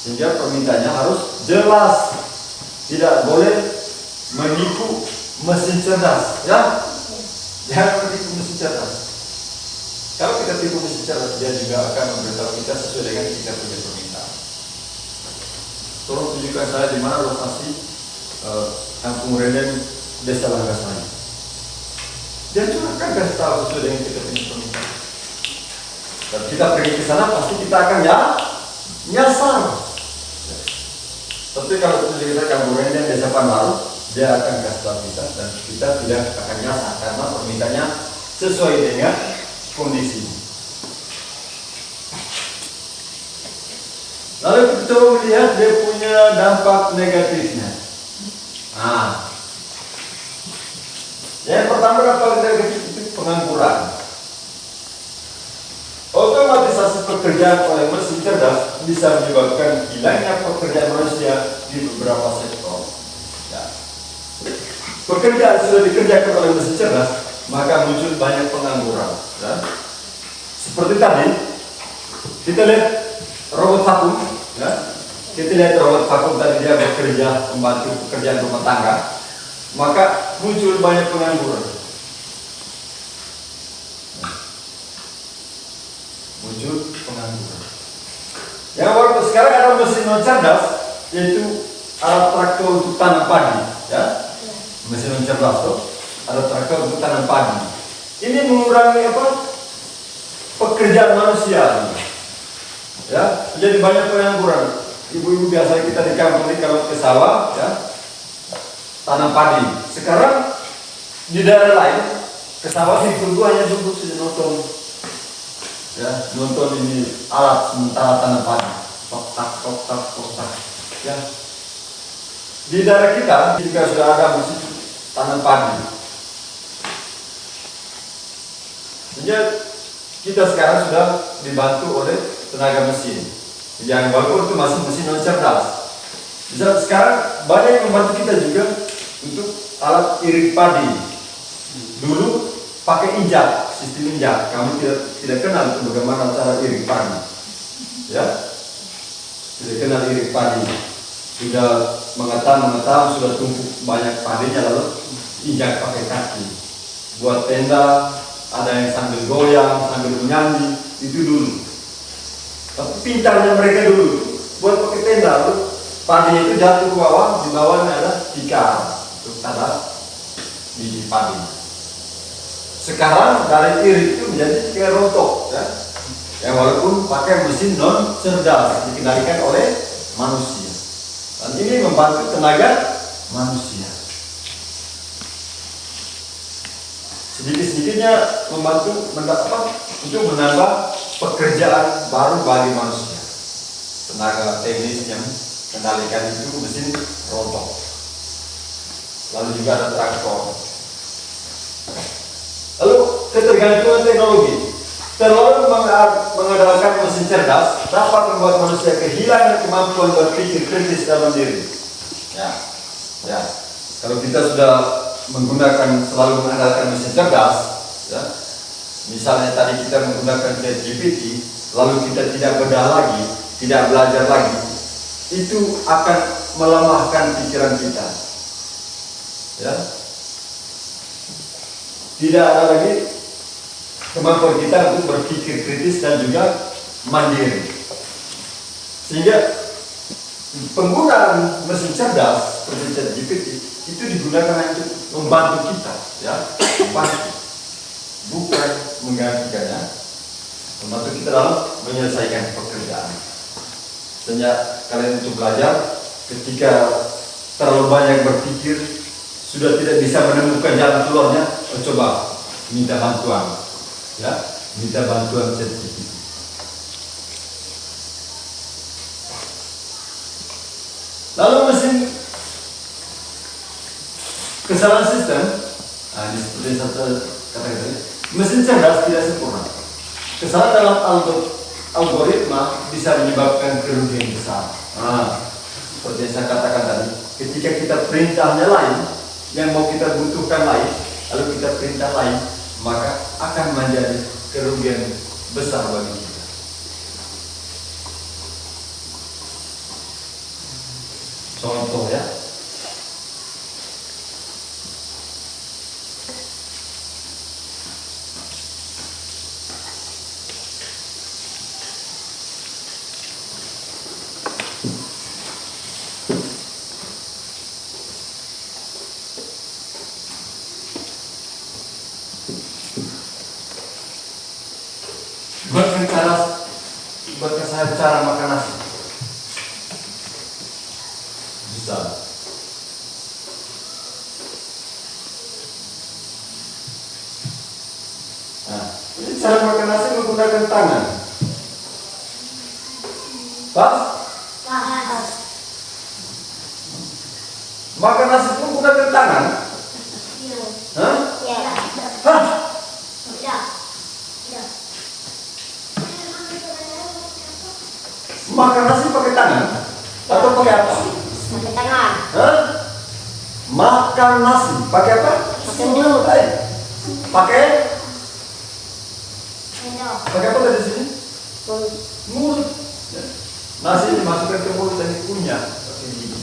Sehingga permintaannya harus jelas, tidak boleh menipu mesin cerdas, ya. Jangan menipu mesin cerdas. Kalau kita tipu mesin cerdas, dia juga akan memberitahu kita sesuai dengan kita punya permintaan. Tolong tunjukkan saya di mana lokasi Kampung Renden desa Langgasai. Dia juga akan kasih tahu sesuai dengan kita punya permintaan. Dan kita pergi ke sana pasti kita akan nyasar. Tapi kalau kita Kampung Renden desa Panbaru, dia akan kasih tahu kita dan kita tidak akan nyasar karena permintaannya sesuai dengan kondisi. Lalu kita melihat dia punya dampak negatifnya. Yang pertama dampak negatif itu pengangguran. Otomatisasi pekerjaan oleh mesin cerdas bisa menyebabkan hilangnya pekerjaan manusia di beberapa sektor. Ya. Pekerjaan sudah dikerjakan oleh mesin cerdas, maka muncul banyak pengangguran. Ya. Seperti tadi, kita lihat robot vakum. Ya. Kita lihat robot vakum tadi dia bekerja membantu pekerjaan rumah tangga, maka muncul banyak pengangguran. Yang waktu sekarang ada mesin non cerdas, yaitu alat traktor untuk tanam padi. Ya. Mesin non cerdas tuh, ada traktor untuk tanam padi. Ini mengurangi pekerjaan manusia. Ya, jadi banyak pengangguran. Ibu-ibu biasa kita di kampung ini kalau ke sawah, ya, tanam padi. Sekarang di daerah lain ke sawah ditunggu hanya duduk saja nonton. Ya, nonton ini alat sementara tanam padi. Tok-tak. Ya. Di daerah kita juga sudah ada mesin tanam padi. Sehingga kita sekarang sudah dibantu oleh tenaga mesin. Yang walaupun itu masih mesin non cerdas. Bisa sekarang banyak yang membantu kita juga untuk alat iring padi. Dulu pakai injak, sistem injak. Kamu tidak kenal bagaimana cara iring padi. Ya, tidak kenal iring padi. Sudah mengetam, sudah tumpuk banyak padinya lalu injak pakai kaki. Buat tenda ada yang sambil goyang, sambil menyanyi, itu dulu. Tapi pintarnya mereka dulu buat pakai tenda, padi itu jatuh ke bawah, di bawahnya ada tikar untuk taruh biji padi. Sekarang dari irit itu menjadi kayak rontok, ya. Yang walaupun pakai mesin non cerdas dikendalikan oleh manusia. Dan ini membantu tenaga manusia. Sedikit-sedikitnya membantu untuk menambah pekerjaan baru bagi manusia. Tenaga teknis yang kendalikan itu mesin rontok. Lalu juga ada traktor. Lalu ketergantungan teknologi. Terlalu mengandalkan mesin cerdas dapat membuat manusia kehilangan kemampuan berpikir kritis dalam diri. Ya. Kalau kita sudah selalu mengandalkan mesin cerdas, ya. Misalnya tadi kita menggunakan ChatGPT, lalu kita tidak bedah lagi, tidak belajar lagi, itu akan melemahkan pikiran kita. Ya. Tidak ada lagi kemampuan kita untuk berpikir kritis dan juga mandiri. Sehingga penggunaan mesin cerdas seperti ChatGPT itu digunakan untuk membantu kita, ya, membantu, bukan menggantikannya, membantu kita dalam menyelesaikan pekerjaan. Sehingga kalian untuk belajar, ketika terlalu banyak berpikir, sudah tidak bisa menemukan jalan keluarnya, coba minta bantuan, ya, minta bantuan ChatGPT. Lalu mesin kesalahan sistem, ini seperti satu kata tadi, mesin cerdas tidak sempurna. Kesalahan dalam algoritma bisa menyebabkan kerugian besar. Seperti yang saya katakan tadi, ketika kita perintahnya lain, yang mau kita butuhkan lain, lalu kita perintah lain, maka akan menjadi kerugian besar bagi kita. Contoh, ya. Buatkan saya cara makan nasi. Bisa. Nah, ini cara makan nasi menggunakan tangan. Pas? Pas. Makan nasi pun menggunakan tangan? Iya. Hah? Iya. Hah? Iya. Iya. Makan nasi pakai tangan? Atau pakai apa? Pakai tangan. Hah? Makan nasi pakai apa? Pakai mulut. Pakai? Sendok. Pakai apa dari sini? Mulut. Mulut. Ya. Nasi dimasukkan ke mulut dan dikunyah pakai gigi.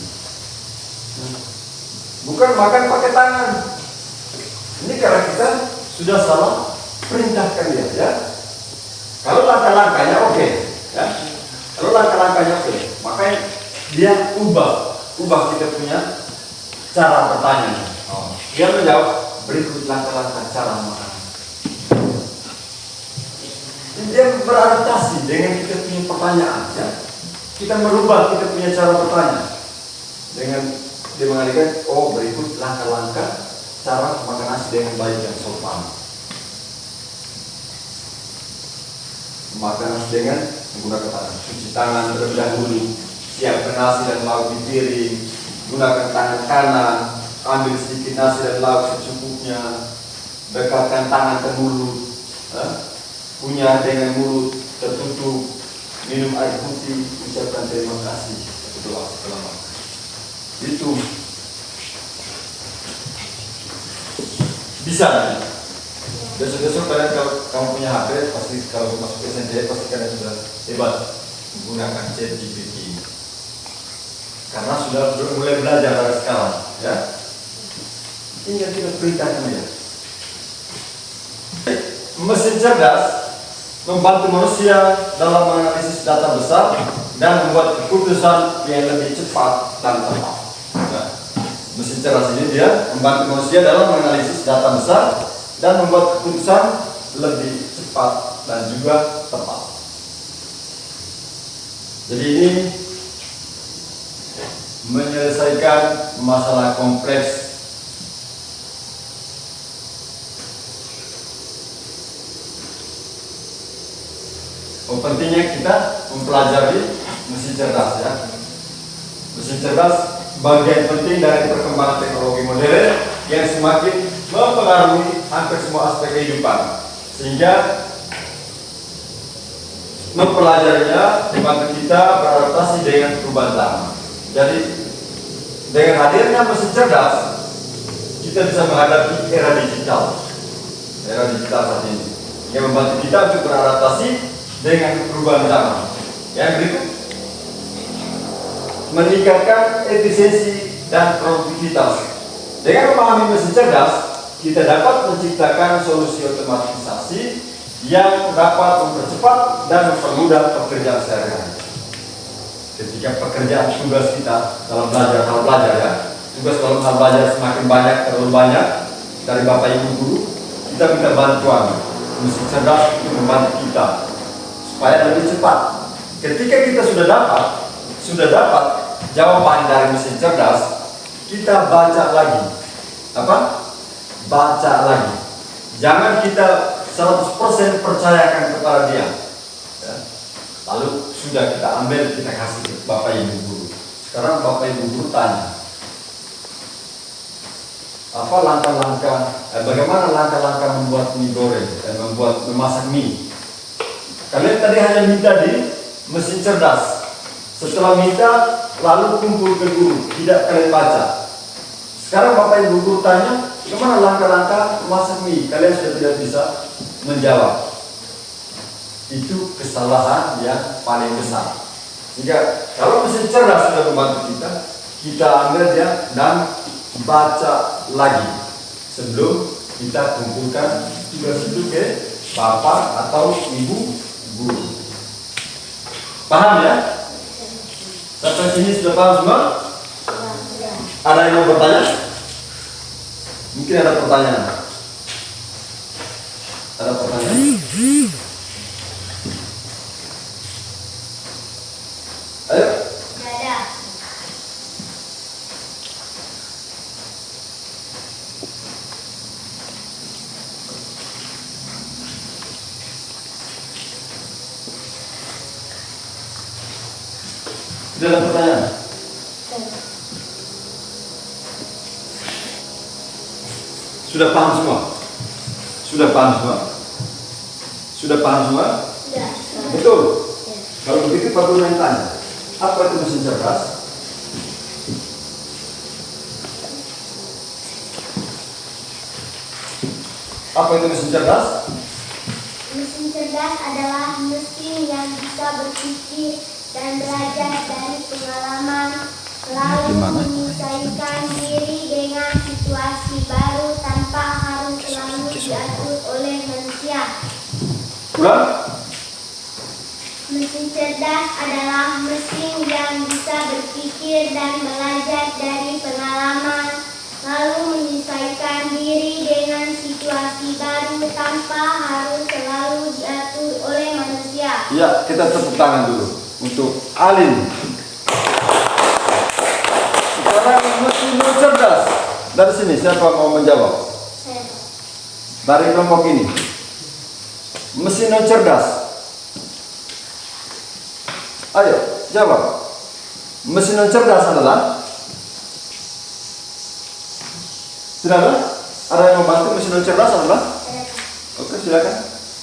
Bukan makan pakai tangan. Ini karena kita sudah salah perintahkan dia, ya. Kalau langkah-langkahnya oke, ya. Kalau langkah-langkahnya oke, makanya dia ubah kita punya cara bertanya. Dia menjawab, berikut langkah-langkah cara makan. Dia beradaptasi dengan kita punya pertanyaan, ya. Kita merubah kita punya cara bertanya dengan dia mengalihkan, berikut langkah-langkah cara makan nasi dengan baik dan sopan. Makan nasi dengan menggunakan tangan, cuci tangan terlebih dahulu, siapkan nasi dan lauk di piring, gunakan tangan kanan, ambil sedikit nasi dan lauk secukupnya, dekatkan tangan ke mulut, punya dengan mulut tertutup, minum air putih, ucapkan terima kasih, berdoa setelah makan. Itu bisa nih. Besok-besok kalian kalau kamu punya HP, pasti kalau masuk SNJ pasti kalian sudah hebat menggunakan ChatGPT. Karena sudah mulai belajar dari sekarang, ya. Tinggal kita perintahkan ya. mesin cerdas membantu manusia dalam menganalisis data besar dan membuat keputusan yang lebih cepat dan tepat. Nah, mesin cerdas ini dia membantu manusia dalam menganalisis data besar dan membuat keputusan lebih cepat dan juga tepat. Jadi ini menyelesaikan masalah kompleks. Pentingnya kita mempelajari mesin cerdas ya. Mesin cerdas bagian penting dari perkembangan teknologi modern yang semakin mempengaruhi hampir semua aspek kehidupan, sehingga mempelajarinya membantu kita beradaptasi dengan perubahan zaman. Jadi dengan hadirnya mesin cerdas kita bisa menghadapi era digital saat ini yang membantu kita untuk beradaptasi dengan perubahan zaman. Yang berikut, meningkatkan efisiensi dan produktivitas. Dengan memahami mesin cerdas, kita dapat menciptakan solusi otomatisasi yang dapat mempercepat dan mempermudah pekerjaan sehari-hari. Ketika pekerjaan tugas kita dalam belajar ya, tugas dalam hal belajar semakin banyak, terlalu banyak dari Bapak Ibu guru, kita minta bantuan mesin cerdas untuk membantu kita supaya lebih cepat. Ketika kita sudah dapat jawaban dari mesin cerdas, kita baca lagi. Baca lagi. Jangan kita 100% percayakan kepada dia. Ya. Lalu sudah kita ambil, kita kasih ke Bapak Ibu guru. Sekarang Bapak Ibu guru tanya, apa langkah-langkah, bagaimana langkah-langkah membuat mie goreng dan memasak mie? Kalian tadi hanya minta di mesin cerdas. Setelah minta, lalu kumpul ke guru, tidak kalian baca. Sekarang Bapak Ibu guru tanya, bagaimana langkah-langkah memasak mie? Kalian sudah tidak bisa menjawab. Itu kesalahan yang paling besar. Jika kalau mesin cerdas sudah membantu kita ambil dia dan baca lagi sebelum kita kumpulkan tugas itu ke Bapak atau Ibu guru. Paham ya? Sampai sini sudah paham semua? Ada yang mau bertanya? Mungkin ada pertanyaan. Ada pertanyaan? Ayo. Ada. Sudah ada pertanyaan? Sudah paham semua? Sudah paham semua? Sudah paham semua? Sudah. Betul? Kalau begitu Pak Guru yang tanya, apa itu mesin cerdas? Apa itu mesin cerdas? Mesin cerdas adalah mesin yang bisa berpikir dan belajar dari pengalaman, lalu menyesuaikan diri dengan situasi baru tanpa harus selalu diatur oleh manusia. Ulang? Mesin cerdas adalah mesin yang bisa berpikir dan belajar dari pengalaman, lalu menyesuaikan diri dengan situasi baru tanpa harus selalu diatur oleh manusia. Ya, kita tepuk tangan dulu untuk Alin. Sekarang mesin cerdas. Dari sini siapa mau menjawab? Saya. Dari kelompok ini. Mesin cerdas. Ayo, jawab. Mesin cerdas adalah? Sudah ada? Ada yang membantu mesin cerdas adalah? Oke, silakan.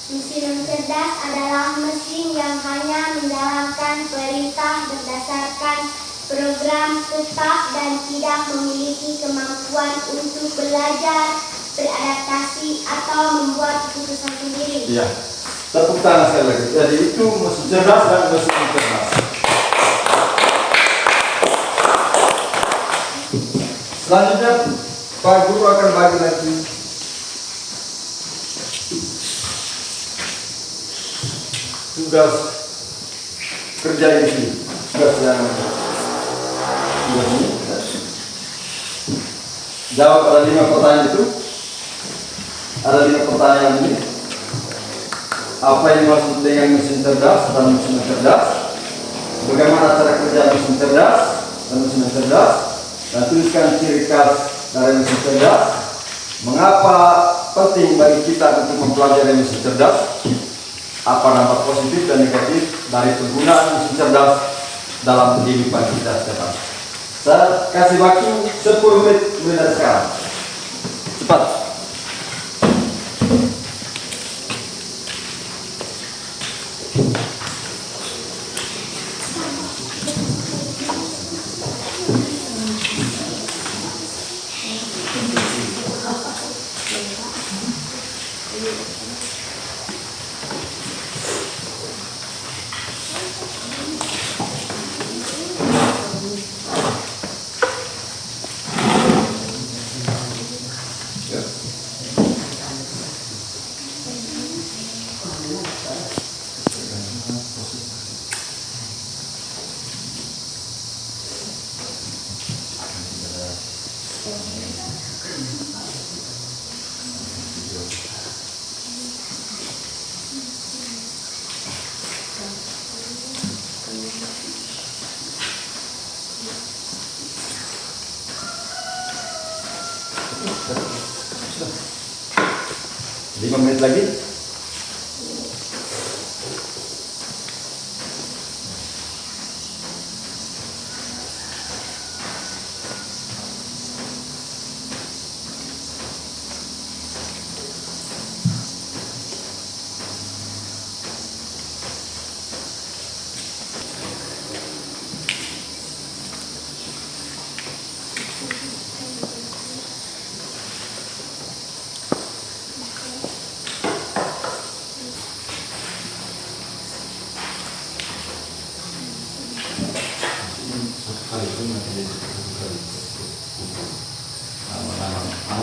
Mesin cerdas adalah mesin yang hanya menjalankan perintah berdasarkan program tetap dan tidak memiliki kemampuan untuk belajar, beradaptasi, atau membuat keputusan sendiri. Iya. Tepuk tangan sekali lagi. Jadi itu mesin cerdas dan mesin cerdas. Selanjutnya Pak Guru akan bagi lagi tugas kerja ini, tugas yang ini. Jawab ada 5 pertanyaan itu. Ada 5 pertanyaan ini. Apa yang dimaksud dengan mesin cerdas dan mesin cerdas? Bagaimana cara kerja mesin cerdas dan mesin cerdas? Dan tuliskan ciri khas dari mesin cerdas. Mengapa penting bagi kita untuk mempelajari mesin cerdas? Apa dampak positif dan negatif dari penggunaan mesin cerdas dalam kehidupan kita setiap hari? Saya kasih waktu 10 menit mulai dari sekarang. Cepat. Sudah. 5 menit lagi.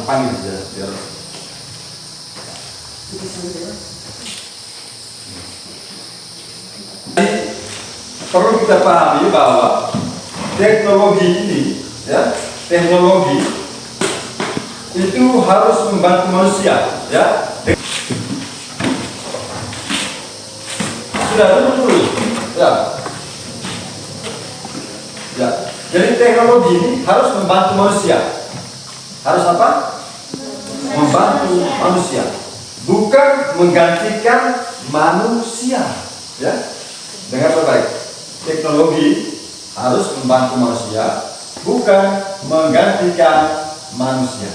Panggil biar perlu kita pahami bahwa teknologi ini, ya, teknologi itu harus membantu manusia, ya. Sudah dulu, ya. Ya. Jadi teknologi ini harus membantu manusia. Harus apa? Membantu manusia, bukan menggantikan manusia, ya. Dengar baik, teknologi harus membantu manusia, bukan menggantikan manusia.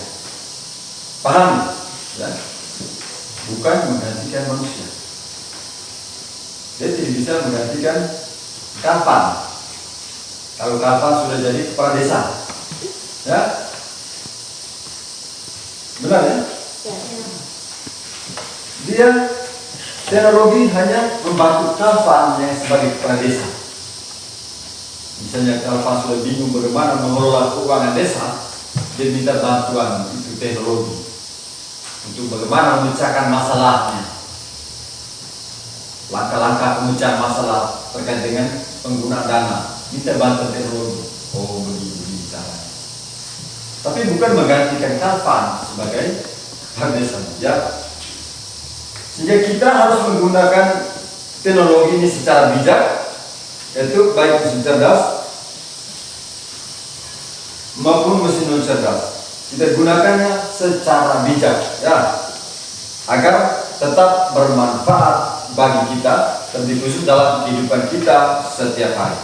Paham? Ya? Bukan menggantikan manusia. Dia tidak bisa menggantikan kafan. Kalau kafan sudah jadi kepala desa, ya. Benar ya? Dia teknologi hanya membantu kafan yang sebagai kepala desa. Misalnya kafan sudah bingung bagaimana mengelola keuangan desa, dia minta bantuan itu teknologi untuk bagaimana memecahkan masalahnya. Langkah-langkah pemecahan masalah terkait dengan penggunaan dana, minta bantuan teknologi. Oh, begini caranya. Tapi bukan menggantikan kafan sebagai kepala desa, ya. Sehingga kita harus menggunakan teknologi ini secara bijak, yaitu baik mesin cerdas maupun mesin non cerdas. Kita gunakannya secara bijak, ya, agar tetap bermanfaat bagi kita, lebih khusus dalam kehidupan kita setiap hari.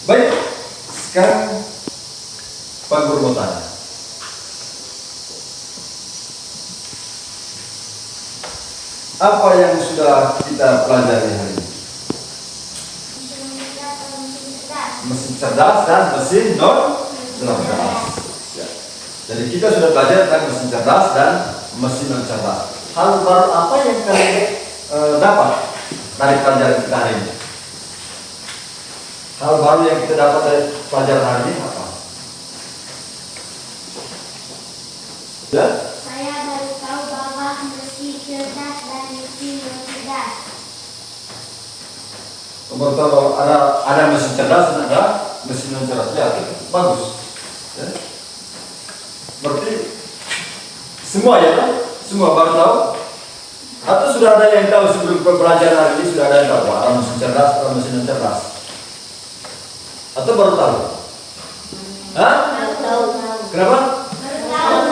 Baik, sekarang Pak Guru mau tanya. Apa yang sudah kita pelajari hari ini? Mesin cerdas dan mesin non cerdas. Ya. Jadi kita sudah belajar tentang mesin cerdas dan mesin non cerdas. Hal baru apa yang kalian dapat dari pelajaran kita hari ini? Hal baru yang kita dapat dari pelajaran hari ini apa? Ya? Saya baru Nomor tahu ada mesin cerdas dan ada mesin non cerdas. Ya, bagus. Ya. Berarti semua ya, semua baru tahu. Atau sudah ada yang tahu sebelum pembelajaran hari ini sudah ada yang tahu ada mesin cerdas, ada mesin non cerdas. Atau baru tahu? Hah? Tahu. Kenapa?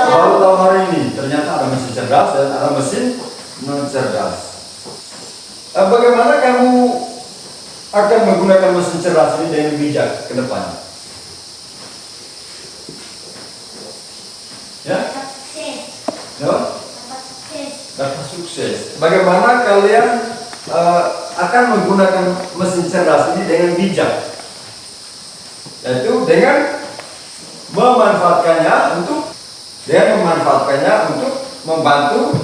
Baru tahu hari ini. Ternyata ada mesin cerdas dan ada mesin non cerdas. Bagaimana kamu akan menggunakan mesin cerdas ini dengan bijak ke depan? Ya? Ya? Dapat sukses. Bagaimana kalian akan menggunakan mesin cerdas ini dengan bijak? Yaitu dengan memanfaatkannya untuk membantu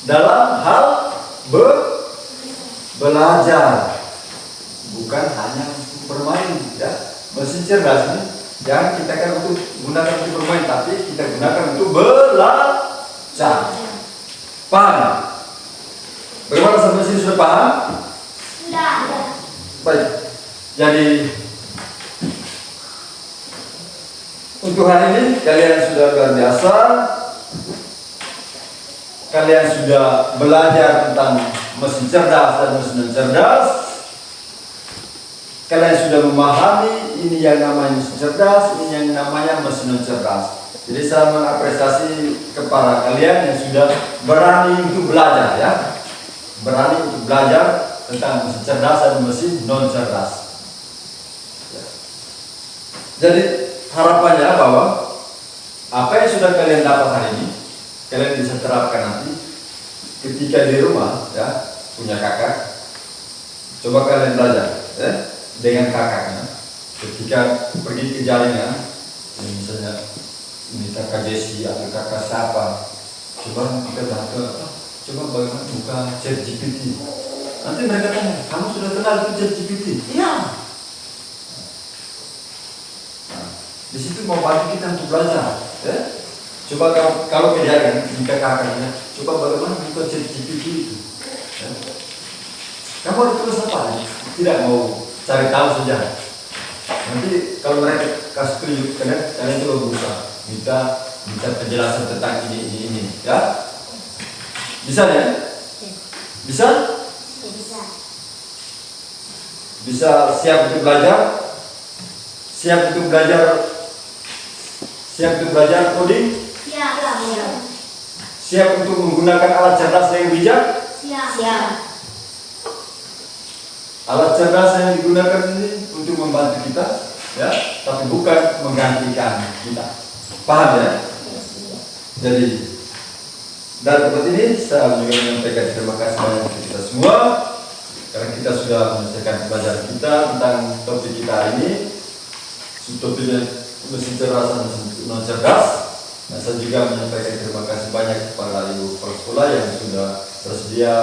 dalam hal belajar, bukan hanya untuk bermain. Ya, mesin cerdas ini jangan kita kan untuk gunakan untuk bermain, tapi kita gunakan untuk belajar. Paham? Bagaimana sampai sini sudah paham? Sudah. Baik. Jadi untuk hari ini kalian sudah luar biasa. Kalian sudah belajar tentang mesin cerdas dan mesin non cerdas. Kalian sudah memahami ini yang namanya mesin cerdas, ini yang namanya mesin non cerdas. Jadi saya mengapresiasi kepada kalian yang sudah berani untuk belajar, ya, berani untuk belajar tentang mesin cerdas dan mesin non cerdas. Ya. Jadi harapannya bahwa apa yang sudah kalian dapat hari ini kalian bisa terapkan nanti ketika di rumah, ya, punya kakak. Coba kalian belajar, ya, dengan kakaknya. Ketika pergi ke jalannya, misalnya ini kakak Jesse atau kakak siapa, coba kita coba bagaimana buka ChatGPT. Nanti mereka tanya, kamu sudah kenal itu ChatGPT? Iya. Nah, di situ mau bantu kita untuk belajar, ya. Coba kalau kejadian jika kakaknya, coba bagaimana buka ChatGPT itu. Ya. Kamu harus terus apa? Tidak mau cari tahu saja. Nanti kalau mereka kasih tunjuk, kalian coba berusaha minta penjelasan tentang ini, ya. Bisa ya? Bisa? Bisa siap untuk belajar? Siap untuk belajar coding? Siap untuk menggunakan alat cerdas yang bijak? Siap. Alat cerdas yang digunakan ini untuk membantu kita, ya, tapi bukan menggantikan kita. Paham ya? Jadi dari tempat ini saya juga menyampaikan terima kasih banyak kepada kita semua karena kita sudah menyelesaikan pelajaran kita tentang topik kita ini. Topiknya mesin cerdas dan mesin non cerdas. Nah, saya juga menyampaikan terima kasih banyak kepada ibu kepala sekolah yang sudah bersedia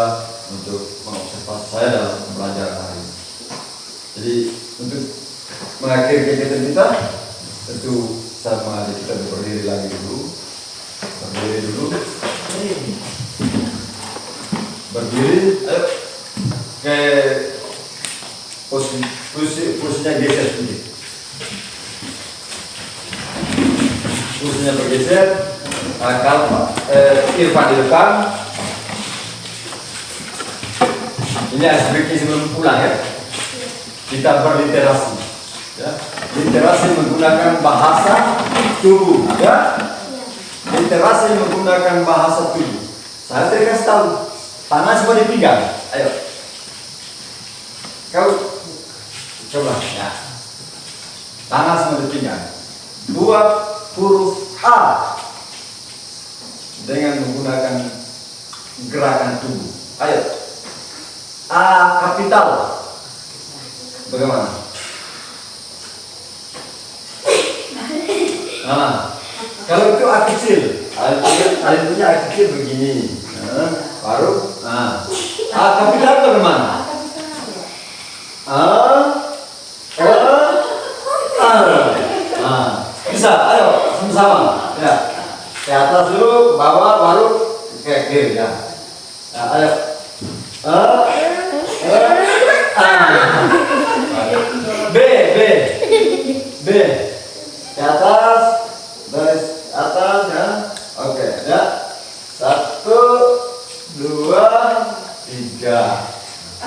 untuk mengobservasi saya dalam pembelajaran hari ini. Jadi untuk mengakhiri kegiatan kita, tentu saya mengajak kita berdiri lagi dulu. Berdiri, ayo ke posisinya geser sedikit. Posisinya bergeser, Irfan di depan. Ini aspeknya sebelum pulang, ya. Kita berliterasi, ya. Literasi menggunakan bahasa tubuh, ya. Literasi menggunakan bahasa tubuh. Saya kasih tahu, tangan semua di pinggang. Ayo, kau coba, ya. Tangan semua di pinggang. Buat huruf A dengan menggunakan gerakan tubuh. Ayo, A kapital. Bagaimana? Nah, kalau itu A kecil, alurnya A kecil begini. Nah, baru, A kapital bagaimana? Bisa, ayo sama-sama. Ya, ke atas dulu, bawah, baru ke kiri, ya. Ayo.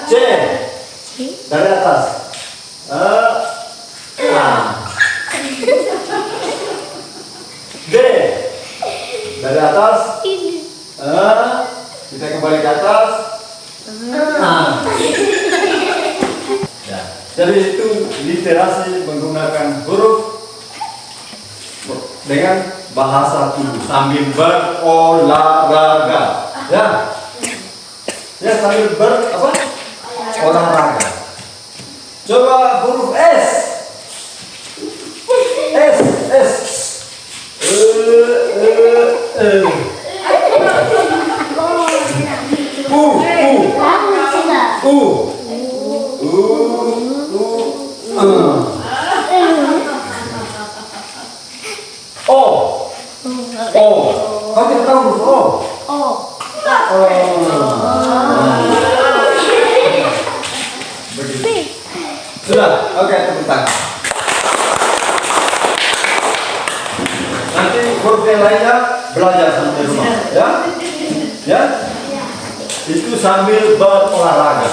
C. Dari atas. D. Dari atas. Kita kembali ke atas. Ya. Jadi itu literasi menggunakan huruf dengan bahasa tubuh sambil berolahraga. Ya. Ya, sambil olahraga. Coba huruf S. S. Kau tidak tahu huruf O? Begitu. Sudah, oke, tepuk tangan. Nanti huruf yang lainnya belajar sambil rumah, ya? Ya? Itu sambil berolahraga.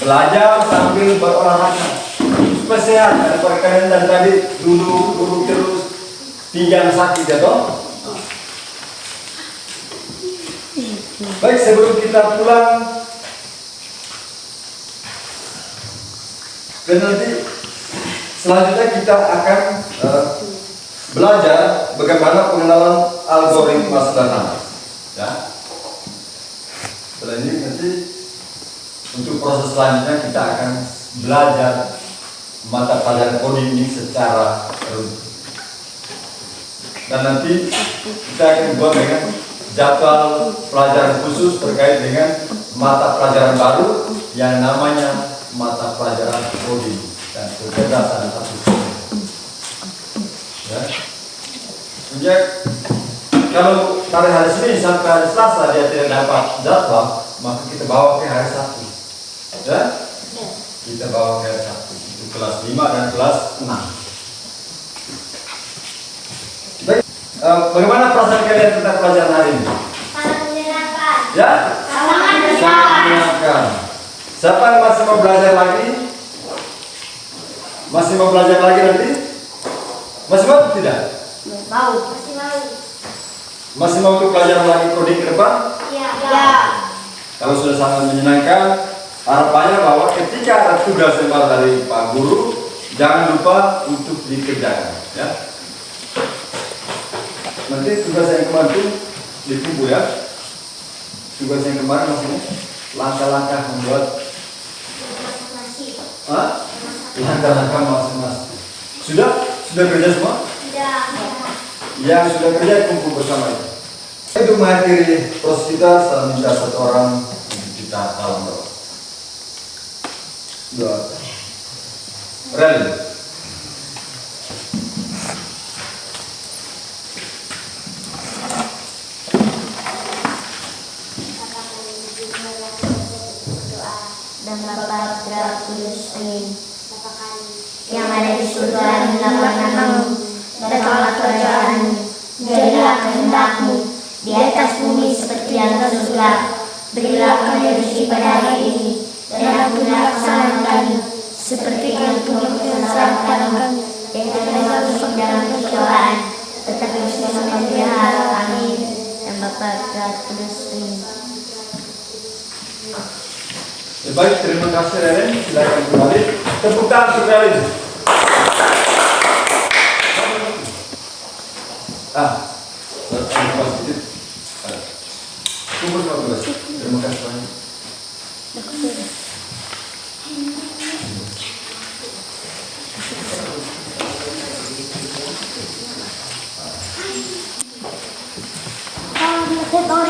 Belajar sambil berolahraga. Supaya sehat, daripada kalian dan tadi duduk terus, pinggang sakit ya toh? Baik, sebelum kita pulang, dan nanti selanjutnya kita akan belajar bagaimana pengenalan algoritma sederhana. Ya. Setelah ini nanti untuk proses selanjutnya kita akan belajar mata pelajaran coding ini secara rutin. Dan nanti kita akan buat dengan jadwal pelajaran khusus terkait dengan mata pelajaran baru yang namanya mata pelajaran coding dan kecerdasan artifisial. Ya. Sejak kalau pada hari Senin sampai hari Selasa dia tidak dapat jadwal, maka kita bawa ke hari Sabtu. Ya? Kita bawa ke hari Sabtu. Itu kelas 5 dan kelas 6. Baik. Bagaimana perasaan kalian tentang pelajaran hari ini? Sangat menyenangkan. Ya? Sangat Menyenangkan. Siapa yang masih mau belajar lagi? Masih mau belajar lagi nanti? Masih mau atau tidak? Mau. Masih mau. Masih mau untuk belajar lagi coding ke depan? Ya. Kalau sudah sangat menyenangkan, harapannya bahwa ketika ada tugas yang baru dari Pak Guru, jangan lupa untuk dikerjakan. Ya. Nanti tugas yang kemarin itu ditunggu ya. Tugas yang kemarin maksudnya langkah-langkah membuat langkah-langkah masing-masing. Sudah kerja semua? Sudah. Yang sudah kerja kumpul bersama itu. Untuk mengakhiri proses kita, saya minta satu orang untuk kita salam doa. Doa. Rally. Dan Bapa Putra Kudus Amin. Yang ada di surga, hendaklah namamu, datanglah kerajaanmu, jadilah kehendakmu di atas bumi seperti yang di surga. Berilah kami rezeki pada hari ini, dan ampunilah kesalahan kami, seperti yang kami kesalahan kami, dan janganlah kami masuk dalam pencobaan, tetapi selamatkan dari hal. Amin. Dan Bapa Putra Kudus Amin. Ya, baik, terima kasih Reren. Silakan kembali. Tepuk tangan untuk Reren. Terima kasih banyak. Kalau